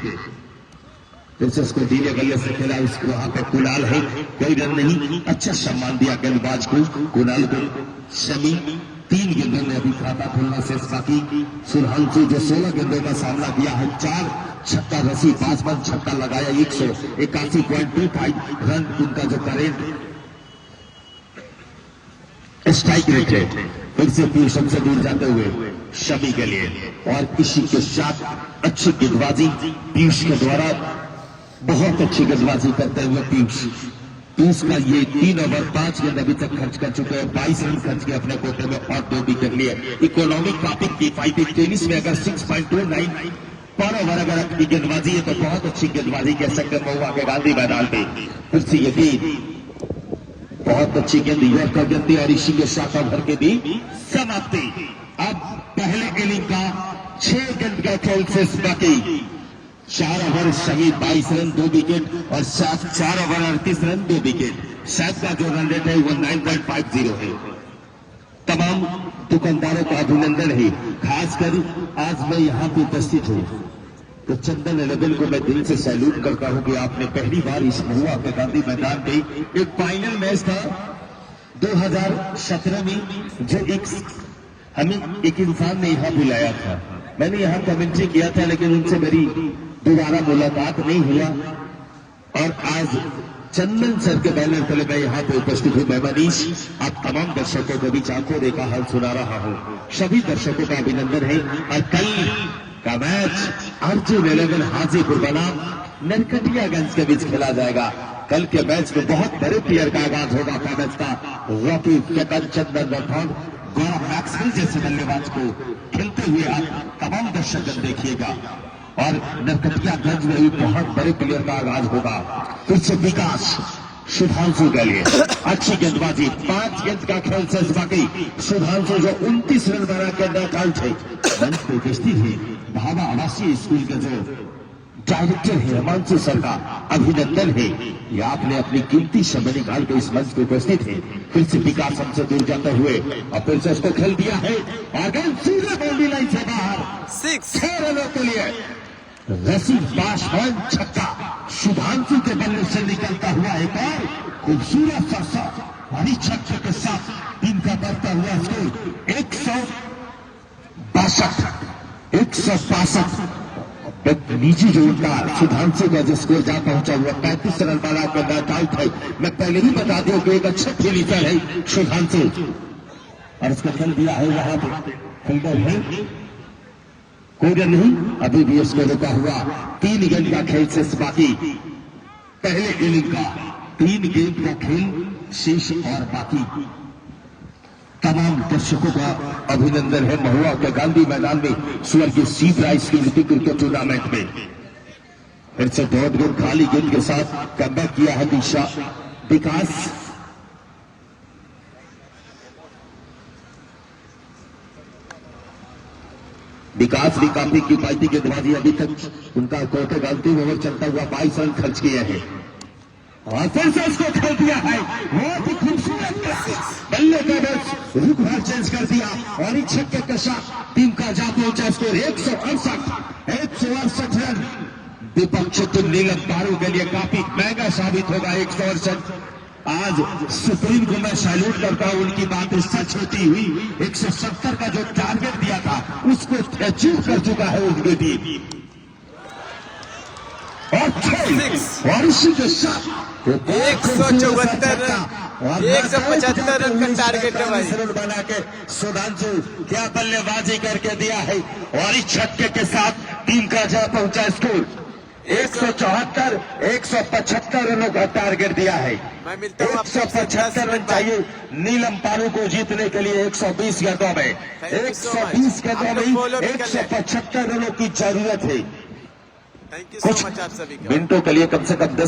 फिर से उसको डीले गले से खेला, उसको वहां पे कुणाल है, कोई रन नहीं, अच्छा सम्मान दिया गेंदबाज को कुणाल को। शमी 3 गेंदों में अभी खाता खोलना से बाकी। सुधांशु जो 16 गेंदों का सामना किया है, 4 छक्का रसी 5 बन छक्का लगाया। 181.25 रन उनका जो करेंट स्ट्राइक रेट है। फिर से पीयूष से दूर जाते हुए शमी के लिए और इसी के साथ अच्छी गेंदबाजी पीयूष के द्वारा, बहुत अच्छी गेंदबाजी करते हुए पीयूष का ये 3 ओवर 5 गेंद अभी तक खर्च कर चुके हैं। 22 रन खर्च किए अपने कोटे में और 2 विकेट लिए। इकोनॉमिक टॉपिक की फाइटिंग टेनिस में अगर 6.29 पर ओवर अगर आपकी गेंदबाजी है तो बहुत अच्छी गेंदबाजी कह सकते हैं महुआ के गांधी मैदान पे। फिर से ये गेंद बहुत अच्छी गेंद यॉर्कर गेंद और इसी के साथ ओवर के भी समाप्ति। अब पहले इनिंग का 6 गेंद का खेल से बाकी। 4 ओवर शमी 22 रन 2 विकेट और 4 ओवर 38 रन 2 विकेट। शायद का जो रन रेट है वो 9.50 है। तमाम दुकानदारों का अभिनंदन है, खासकर आज मैं यहाँ पे उपस्थित हूँ तो चंदन 11 को मैं दिल से सैल्यूट करता हूँ कि आपने पहली बार इस महुआ के गांधी मैदान पे एक फाइनल मैच था 2017 में जो हमें एक इंसान ने यहाँ बुलाया था, मैंने यहाँ कमेंट्री किया था, लेकिन उनसे मेरी दोबारा मुलाकात नहीं हुआ। और आज चंदन सर के बैनर तले मैं यहाँ पे उपस्थित हूँ। मैं मनीष आप तमाम दर्शकों को भी आंखों देखा हाल सुना रहा हूँ। सभी दर्शकों का अभिनंदन है। और कल का मैच अर्जुन 11 हाजीपुर बनाम नरकटियागंज के बीच खेला जाएगा। कल के मैच में बहुत बड़े प्लेयर का आगाज होगा। मैच का रॉकी चंदन चंदन राठौड़, गौरव मैक्सवेल जैसे बल्लेबाज को खेलते हुए आप तमाम दर्शक देखिएगा। और नरकटियागंज में भी बहुत बड़े प्लेयर का आगाज होगा। फिर से विकास सुधांशु के लिए अच्छी गेंदबाजी, 5 गेंद का खेल से बाकी सुधांशु जो 29 रन बना के नॉट आउट है। मंच पे उपस्थित है भाभा आवासीय स्कूल के जो डायरेक्टर है हिमांशु सर का अभिनंदन है। ये आपने अपनी कीमती समय निकाल के इस मंच पे उपस्थित है। फिर से विकास हमसे दूर जाते हुए और फिर से उसको खेल दिया है और गेंद सीधे बाउंड्री लाइन से बाहर 6 रनों के लिए रसीद पासवान छक्का। शुभांशु के बल्ले से निकलता हुआ एक और खूबसूरत सा शॉट और इस छक्के के साथ टीम का बढ़ता हुआ स्कोर 162। नीचे जो उनका सुधांशु का जो स्कोर जा पहुंचा हुआ 35 रन बना कर नॉट आउट है। मैं पहले ही बता दूं कि एक अच्छा फिनिशर है सुधांशु और उसको खेल दिया है। वहां पे फील्डर है कोई नहीं, अभी भी उसको रुका हुआ 3 गेंद का खेल शेष बाकी। पहले इनिंग का 3 गेंद का खेल शेष और बाकी। तमाम दर्शकों का अभिनंदन है। महुआ के गांधी मैदान में स्वर्गीय सीवराय स्मृति क्रिकेट टूर्नामेंट में फिर से 2 गेंद खाली गेंद के साथ कमबैक किया है दिशा विकास। विकास भी काफी किफायती गेंदबाजी अभी तक उनका कोटे अंतिम ओवर चलता हुआ 22 रन खर्च किए हैं और फिर से उसको खेल दिया है। बहुत ही खूबसूरत बल्ले का बस रुख चेंज कर दिया और इस छक्के के साथ टीम का जा पहुंचा स्कोर 168 रन। विपक्ष नीलम पारू के लिए काफी महंगा साबित होगा 168। आज सुप्रीम को मैं सैल्यूट करता हूं, उनकी बात सच होती हुई 170 का जो टारगेट दिया था उसको अचीव कर चुका है उनकी टीम। और इसी के साथ 174 रन का टारगेट है भाई। रन बना के सुधांशु क्या बल्लेबाजी करके दिया है और इस छक्के के साथ टीम का जा पहुंचा स्कोर 175 रनों का टारगेट दिया है। 175 रन चाहिए नीलम पारू को जीतने के लिए। 120 गेंदों में 175 रनों की जरूरत है। थैंक यू सो मच आप सभी का। मिनटों के लिए कम से कम 10